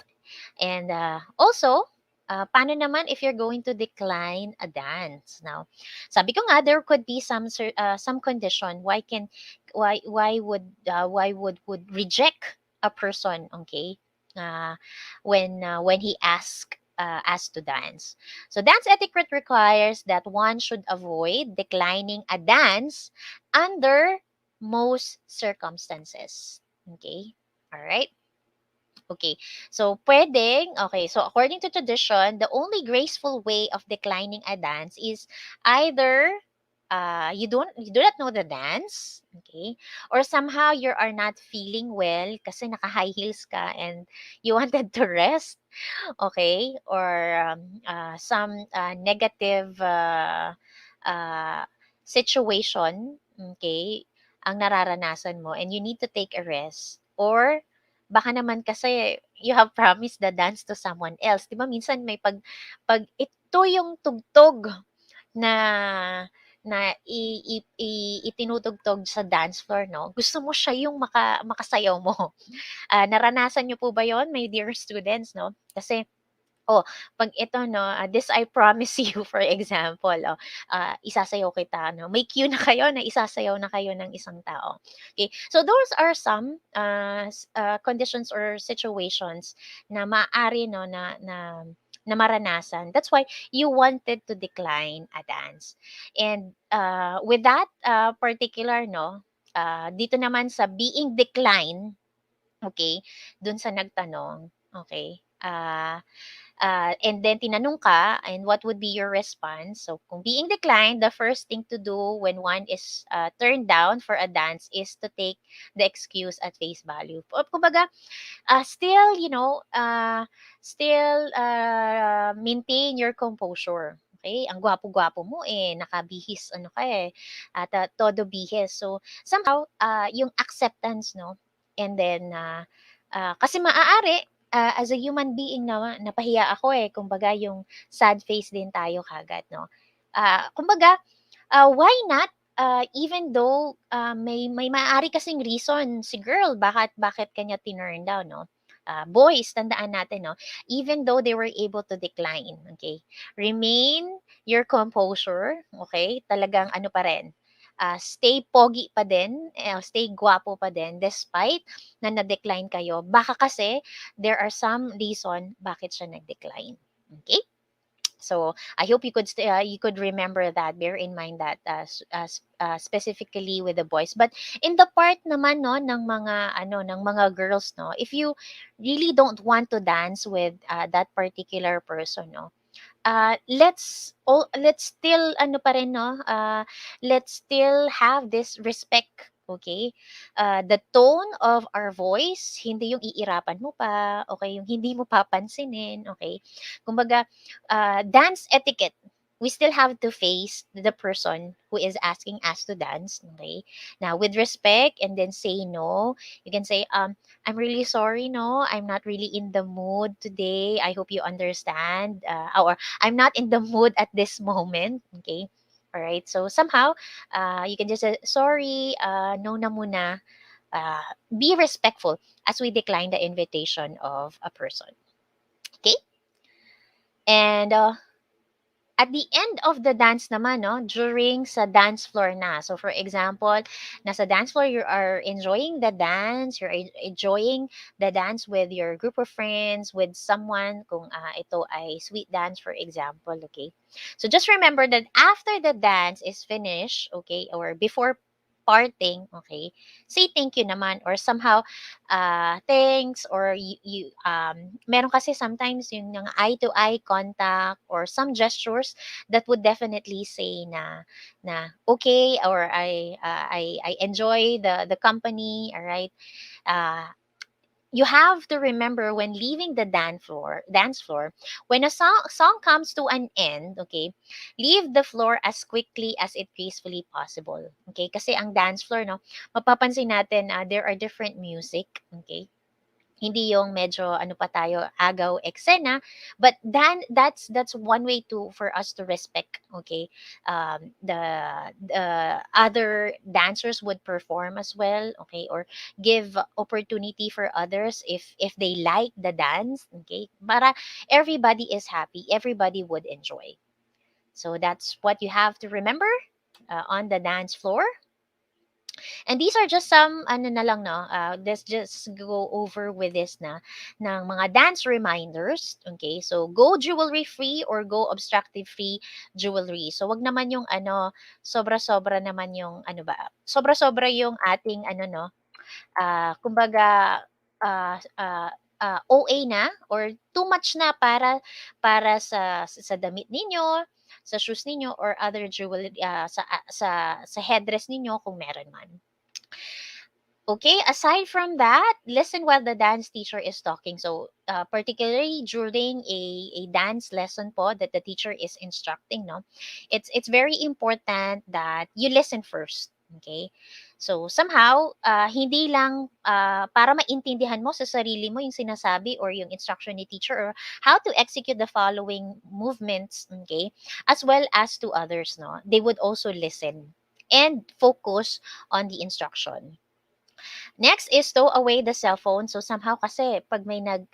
And also, paano naman if you're going to decline a dance? Now, sabi ko nga there could be some condition why would reject a person, okay? When he asked to dance. So dance etiquette requires that one should avoid declining a dance under most circumstances. Okay? All right? Okay. So according to tradition, the only graceful way of declining a dance is either you do not know the dance, okay? Or somehow you are not feeling well kasi naka-high heels ka and you wanted to rest, okay? Or some negative uh, situation, okay, ang nararanasan mo and you need to take a rest. Or baka naman kasi you have promised the dance to someone else. 'Di ba minsan may pag ito yung tugtog na itinutugtog sa dance floor 'no, gusto mo siya yung makasayaw mo. Naranasan niyo po ba 'yon, my dear students 'no? Kasi oh, 'pag ito 'no, this I promise you for example, isasayaw kita 'no, may cue na kayo na isasayaw na kayo ng isang tao. Okay, so those are some, conditions or situations na maaari 'no, na maranasan. That's why you wanted to decline a dance. And, with that, particular 'no, dito naman sa being declined, okay, dun sa nagtanong, okay, and then tinanong ka and what would be your response. So kung being declined, the first thing to do when one is turned down for a dance is to take the excuse at face value. Kumbaga, still, maintain your composure. Okay? Ang gwapo-gwapo mo eh, nakabihis, ano ka eh, at todo bihis. So, somehow, yung acceptance, no? And then, kasi maaari, as a human being na napahiya ako eh, kumbaga yung sad face din tayo kagad, no? Kumbaga, why not even though may maaari kasing reason si girl bakit kanya tinurn down, no? Boys, tandaan natin, no? Even though they were able to decline, okay? Remain your composure, okay? Talagang ano pa rin, stay pogi pa din, stay guwapo pa din despite na na-decline kayo. Baka kasi there are some reason bakit siya nag-decline. Okay? So I hope you could remember that. Bear in mind that specifically with the boys. But in the part naman no ng mga ng mga girls no, if you really don't want to dance with that particular person no, let's still ano pa rin no, let's still have this respect. Okay, the tone of our voice, hindi yung iirapan mo pa, okay, yung hindi mo papansinin, okay. Kumbaga, dance etiquette, we still have to face the person who is asking us to dance, okay. Now, with respect, and then say no. You can say, I'm really sorry, no, I'm not really in the mood today. I hope you understand. Or I'm not in the mood at this moment. Okay. All right. So somehow, you can just say, sorry, no na muna. Uh, be respectful as we decline the invitation of a person. Okay. And at the end of the dance naman, no, during sa dance floor na. So for example, nasa dance floor, you are enjoying the dance, you're enjoying the dance with your group of friends, with someone, kung ito ay sweet dance, for example, okay? So just remember that after the dance is finished, okay, or before parting, okay, say thank you naman, or somehow thanks, or meron kasi sometimes yung eye to eye contact or some gestures that would definitely say na okay, or I enjoy the company, all right. uh you have to remember when leaving the dance floor, when a song comes to an end, okay, leave the floor as quickly as it gracefully possible, okay, kasi ang dance floor no, mapapansin natin there are different music, okay, hindi yung medyo ano pa tayo, agaw eksena, but then that's one way to for us to respect, okay, the other dancers would perform as well, okay, or give opportunity for others if they like the dance, okay, para everybody is happy, everybody would enjoy. So that's what you have to remember on the dance floor. And these are just some ano na lang no, let's just go over with this na ng mga dance reminders. Okay? So go jewelry free or go obstructive free jewelry. So wag naman yung ano sobra-sobra naman yung ano ba? Sobra-sobra yung ating ano no, kumbaga OA na or too much na para sa damit ninyo, sa shoes ninyo or other jewelry sa headdress ninyo kung meron man. Okay, aside from that, listen while the dance teacher is talking. So, particularly during a dance lesson po that the teacher is instructing, no, it's very important that you listen first. Okay, so somehow hindi lang para maintindihan mo sa sarili mo yung sinasabi or yung instruction ni teacher or how to execute the following movements. Okay, as well as to others, no, they would also listen and focus on the instruction. Next is stow away the cell phone. So somehow kasi pag may nag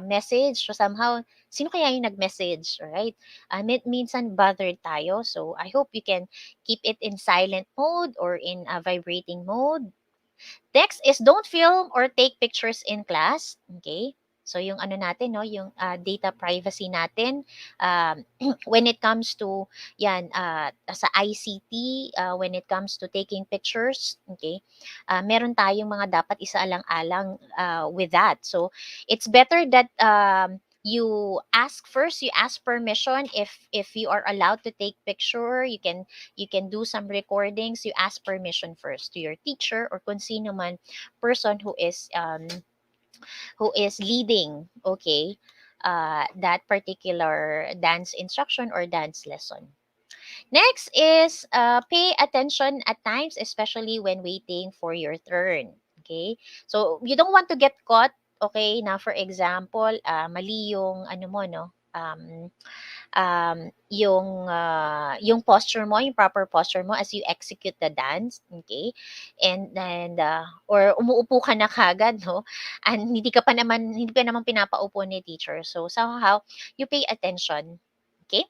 message, so somehow sino kaya yung nag-message, alright? Minsan bothered tayo. So I hope you can keep it in silent mode or in a vibrating mode. Next is don't film or take pictures in class. Okay? So yung ano natin, no, yung data privacy natin, when it comes to yan, sa ICT, when it comes to taking pictures, okay, meron tayong mga dapat isaalang-alang with that. So it's better that you ask first, you ask permission if you are allowed to take picture, you can do some recordings, you ask permission first to your teacher or kung sino man person who is leading, okay, that particular dance instruction or dance lesson. Next is pay attention at times, especially when waiting for your turn. Okay? So, you don't want to get caught. Okay? Now, for example, mali yung ano mo, no? Yung posture mo, yung proper posture mo as you execute the dance, okay? And or umuupo ka na kagad, no? And hindi ka naman pinapaupo ni teacher. So somehow you pay attention. Okay?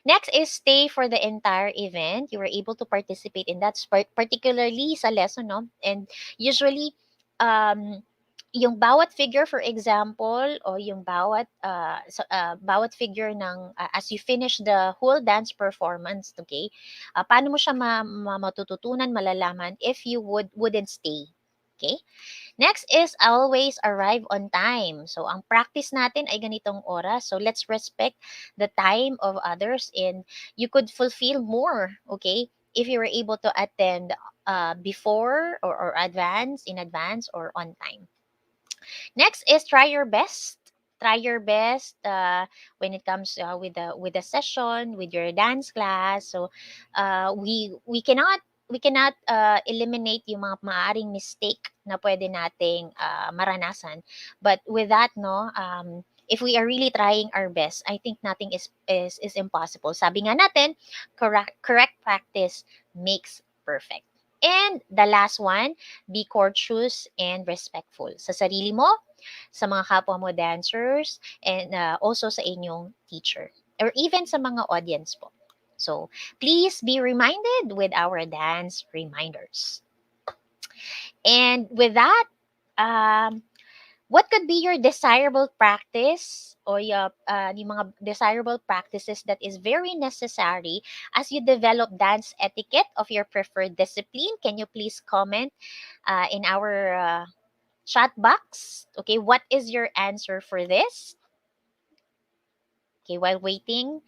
Next is stay for the entire event. You were able to participate in that, particularly sa lesson, no? And usually, um, yung bawat figure, for example, o yung bawat figure ng as you finish the whole dance performance, okay, paano mo siya matututunan, malalaman if you wouldn't stay. Okay, next is always arrive on time. So ang practice natin ay ganitong oras, so let's respect the time of others, and you could fulfill more, okay, if you were able to attend before, or in advance or on time. Next is try your best. Try your best when it comes with the session, with your dance class. So we cannot eliminate yung mga maaring mistake na pwede nating maranasan. But with that, no, if we are really trying our best, I think nothing is impossible. Sabi nga natin, correct practice makes perfect. And the last one, be courteous and respectful sa sarili mo, sa mga kapwa mo dancers, and also sa inyong teacher, or even sa mga audience po. So, please be reminded with our dance reminders. And with that, what could be your desirable practice, or yung mga desirable practices that is very necessary as you develop dance etiquette of your preferred discipline? Can you please comment in our chat box? Okay, what is your answer for this? Okay, while waiting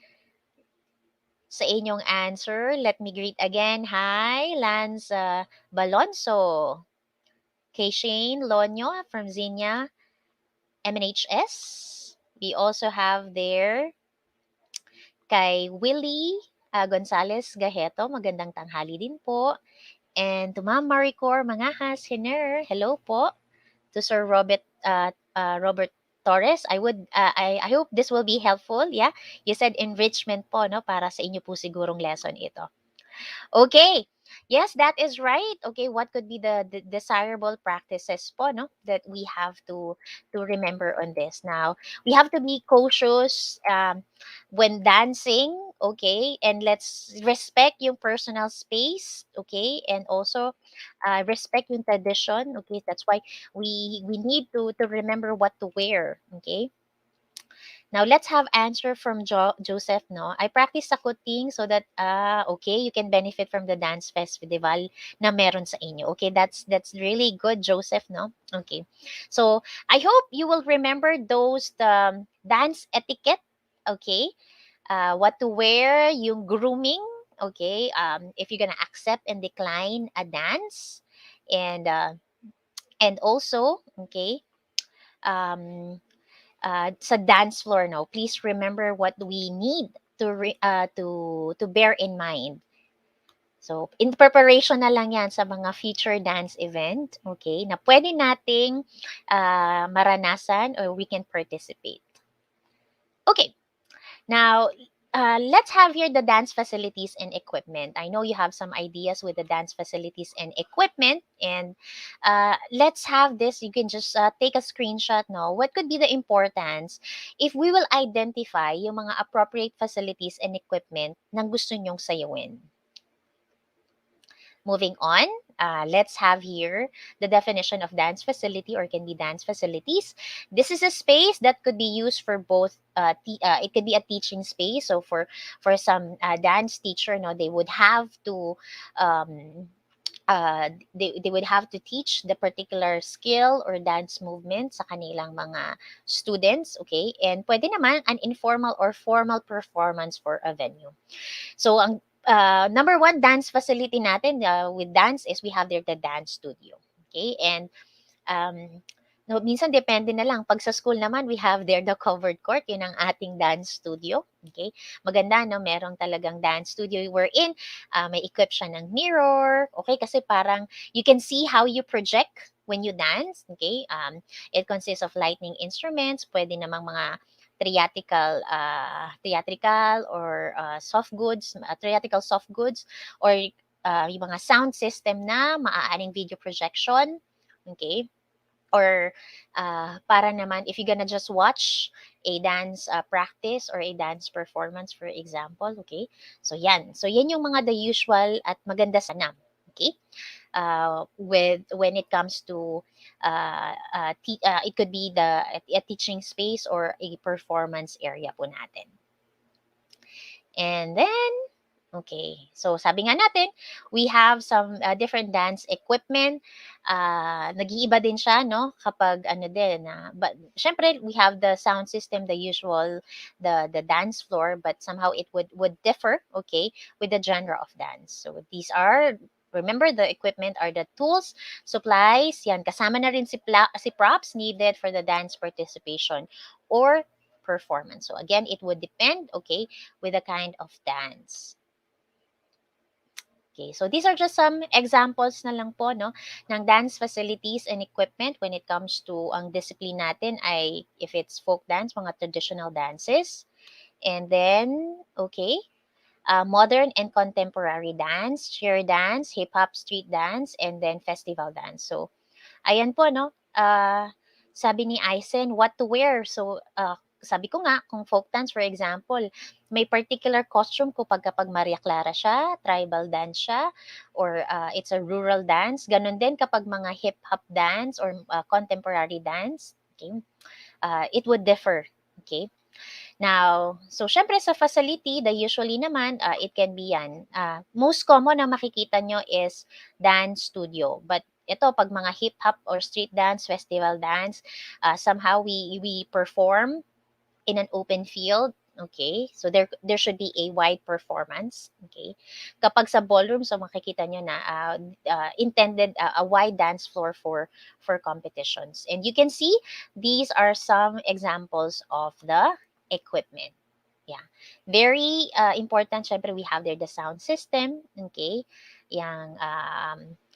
sa inyong answer, let me greet again. Hi, Lance Balonso. Kay Shane Lonyo from Zinya MNHS. We also have there kay Willie Gonzalez Gajeto. Magandang tanghali din po. And to Ma'am Maricor Mangahas Hiner. Hello po. To Sir Robert Torres. I hope this will be helpful. Yeah, you said enrichment po, no, para sa inyo po sigurong lesson ito. Okay. Yes, that is right. Okay, what could be the desirable practices po, no, that we have to remember on this? Now, we have to be cautious when dancing, okay, and let's respect yung personal space, okay, and also respect yung tradition, okay. That's why we need to remember what to wear, okay. Now let's have answer from Joseph. No, I practice sakuting so that okay, you can benefit from the dance festival na meron sa inyo. Okay, that's really good, Joseph. No, okay. So I hope you will remember those dance etiquette. Okay, what to wear, yung grooming. Okay, if you're gonna accept and decline a dance, and also okay. Um, sa dance floor, no, please remember what we need to bear in mind. So in preparation na lang yan sa mga future dance event, okay, na pwede nating maranasan or we can participate. Okay, now let's have here the dance facilities and equipment. I know you have some ideas with the dance facilities and equipment, and let's have this. You can just take a screenshot. No, what could be the importance if we will identify yung mga appropriate facilities and equipment ng gusto nyong sayawin? Moving on, let's have here the definition of dance facility, or can be dance facilities. This is a space that could be used for both. It could be a teaching space. So for some dance teacher, no, they would have to they would have to teach the particular skill or dance movement sa kanilang mga students, okay? And pwede naman an informal or formal performance for a venue. So ang number one dance facility natin with dance is we have there the dance studio. Okay? And no, minsan depende na lang. Pag sa school naman, we have there the covered court. Yun ang ating dance studio. Okay? Maganda, no? Merong talagang dance studio wherein may equip siya ng mirror. Okay? Kasi parang you can see how you project when you dance. Okay? It consists of lighting instruments. Pwede namang mga theatrical or theatrical soft goods, or yung mga sound system na maaaring video projection, okay? Or para naman if you're gonna just watch a dance practice or a dance performance, for example, okay? So yan yung mga the usual at maganda sana, okay? with when it comes to it could be a teaching space or a performance area po natin. And then, okay, so sabi nga natin, we have some different dance equipment. Nag-iiba din siya, no? Kapag ano din, but syempre, we have the sound system, the usual, the dance floor, but somehow it would differ, okay, with the genre of dance. So these are, remember, the equipment are the tools, supplies, yan, kasama na rin si props needed for the dance participation or performance. So again, it would depend, okay, with the kind of dance. Okay, so these are just some examples na lang po, no, ng dance facilities and equipment when it comes to ang discipline natin ay if it's folk dance, mga traditional dances. And then, okay, modern and contemporary dance, cheer dance, hip-hop street dance, and then festival dance. So, ayan po, no? Sabi ni Eisen, what to wear? So, sabi ko nga, kung folk dance, for example, may particular costume ko kapag Maria Clara siya, tribal dance siya, or it's a rural dance. Ganon din kapag mga hip-hop dance or contemporary dance. Okay? It would differ. Okay? Now, so syempre sa facility, the usually naman, it can be yan. Most common na makikita nyo is dance studio. But ito, pag mga hip-hop or street dance, festival dance, somehow we perform in an open field. Okay, so there should be a wide performance. Okay, kapag sa ballroom, so makikita nyo na intended a wide dance floor for competitions. And you can see these are some examples of the equipment. Yeah. Very important, syempre, we have there the sound system. Okay.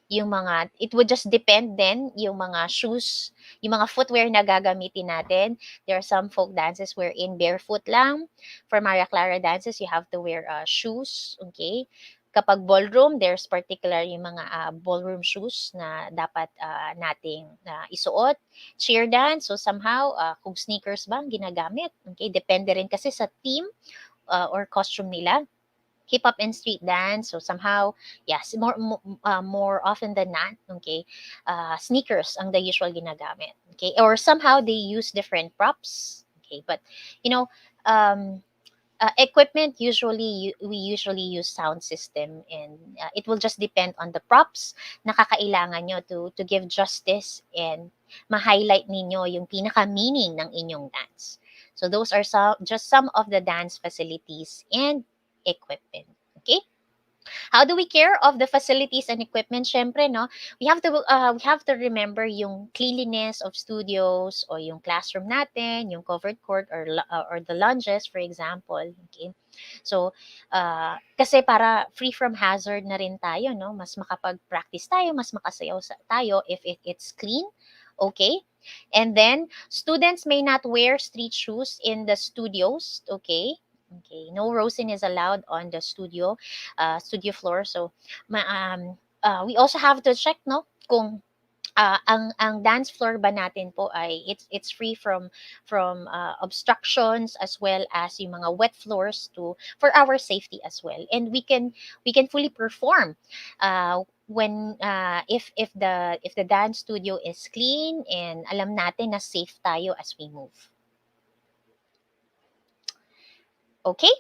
Yung mga, it would just depend then, yung mga shoes, yung mga footwear na gagamitin natin. There are some folk dances wherein barefoot lang. For Maria Clara dances, you have to wear shoes. Okay. Kapag ballroom, there's particular yung mga ballroom shoes na dapat nating isuot. Cheer dance, so somehow, kung sneakers ba ang ginagamit. Okay, depende rin kasi sa theme or costume nila. Hip-hop and street dance, so somehow, yes, more often than not, okay, sneakers ang the usual ginagamit. Okay, or somehow they use different props. Okay, but, you know, equipment, we usually use sound system, and it will just depend on the props na kakailangan nyo to give justice and ma-highlight ninyo yung pinaka-meaning ng inyong dance. So those are just some of the dance facilities and equipment. Okay? How do we care of the facilities and equipment? Syempre, no, we have to remember yung cleanliness of studios o yung classroom natin, yung covered court or the lounges, for example. Okay? So, kasi para free from hazard na rin tayo, no? Mas makapag-practice tayo, mas makasayaw tayo if it's clean. Okay? And then, students may not wear street shoes in the studios. Okay? Okay, no rosin is allowed on the studio floor. So, we also have to check, no, kung ang dance floor ba natin po ay it's free from obstructions, as well as yung mga wet floors for our safety as well. And we can fully perform when if the dance studio is clean and alam natin na safe tayo as we move. Okay?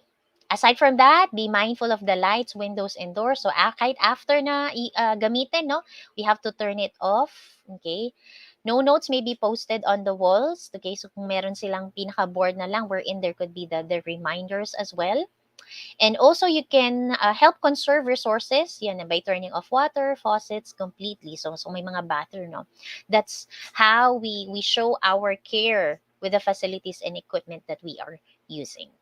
Aside from that, be mindful of the lights, windows, and doors. So, kahit after na gamitin, no, we have to turn it off. Okay? No notes may be posted on the walls. Okay? So, kung meron silang pinaka-board na lang wherein there could be the reminders as well. And also, you can help conserve resources yan, by turning off water, faucets completely. So may mga bathroom, no? That's how we show our care with the facilities and equipment that we are using.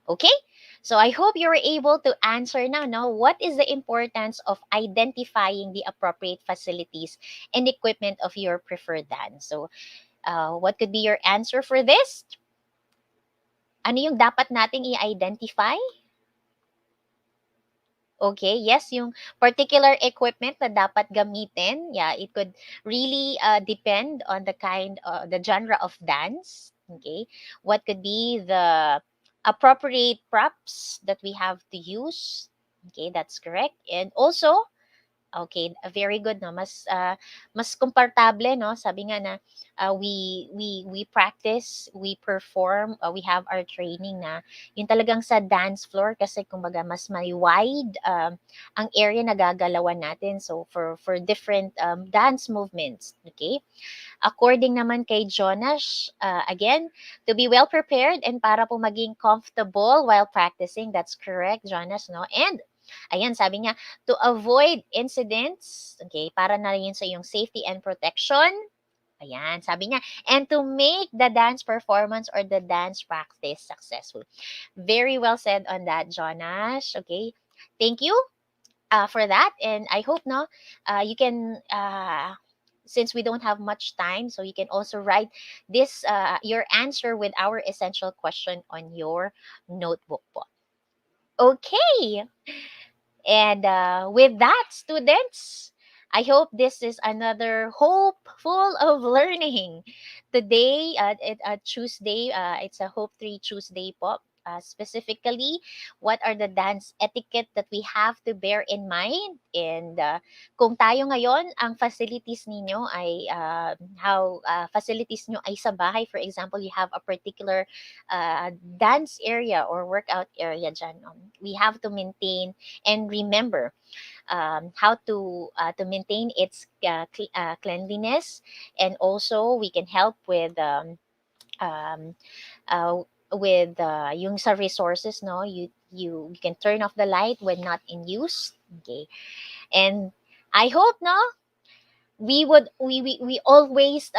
Okay? So I hope you were able to answer now, no? What is the importance of identifying the appropriate facilities and equipment of your preferred dance? So, what could be your answer for this? Ano yung dapat nating i-identify? Okay, yes, yung particular equipment na dapat gamitin, yeah, it could really depend on the genre of dance. Okay, what could be the appropriate props that we have to use? Okay, that's correct. And also, Okay, very good, no. Mas komportable, no. Sabi nga na we practice, we perform, we have our training na yun talagang sa dance floor kasi kumbaga mas may wide ang area na gagalawan natin. So for different dance movements, okay? According naman kay Jonas, again, to be well prepared and para po maging comfortable while practicing. That's correct, Jonas, no? And ayan, sabi niya, to avoid incidents, okay, para na rin sa iyong safety and protection. Ayan, sabi niya, and to make the dance performance or the dance practice successful. Very well said on that, Jonas. Okay, thank you for that. And I hope, no, you can, since we don't have much time, so you can also write this, your answer with our essential question on your notebook po. Okay. And with that, students, I hope this is another hope full of learning. Today, Tuesday, it's a Hope 3 Tuesday po. Specifically, what are the dance etiquette that we have to bear in mind? And kung tayo ngayon, ang facilities ninyo ay, how facilities nyo ay sa bahay, for example, you have a particular dance area or workout area dyan. We have to maintain and remember how to maintain its cleanliness, and also we can help with yung sa resources, no, you can turn off the light when not in use. Okay, and I hope, no, we always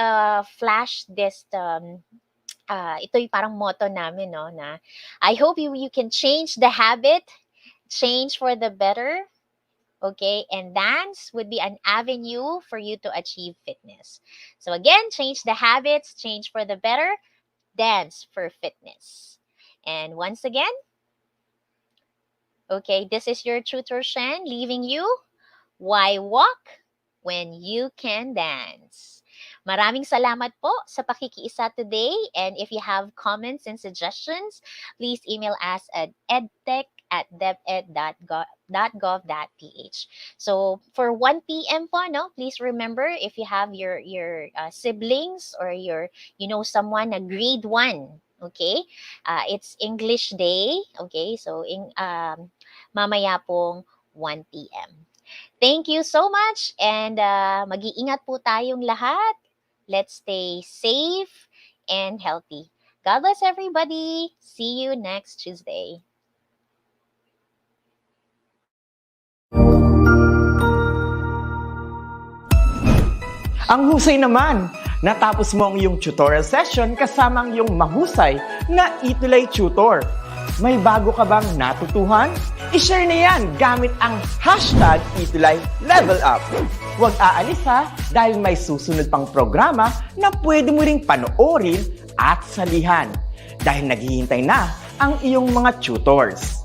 flash this ito yung parang motto namin, no, na I hope you can change the habit, change for the better. Okay, and dance would be an avenue for you to achieve fitness. So again, change the habits, change for the better, dance for fitness. And once again, okay, this is your tutor Shen leaving you. Why walk when you can dance? Maraming salamat po sa pakikiisa today. And if you have comments and suggestions, please email us at edtech@deped.gov.ph. So for 1 p.m. po, no, please remember, if you have your siblings or someone na grade 1, okay, it's English Day, okay, so mamaya pong 1 p.m. Thank you so much, and mag-iingat po tayong lahat. Let's stay safe and healthy. God bless everybody. See you next Tuesday. Ang husay naman! Natapos mo ang iyong tutorial session kasama ang iyong mahusay na ETUlay tutor. May bago ka bang natutuhan? I-share na yan gamit ang hashtag #ETUlayLevelUp. Huwag aalis ha, dahil may susunod pang programa na pwede mo ring panoorin at salihan. Dahil naghihintay na ang iyong mga tutors.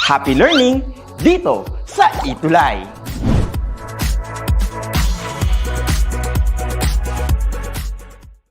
Happy learning dito sa ETUlay!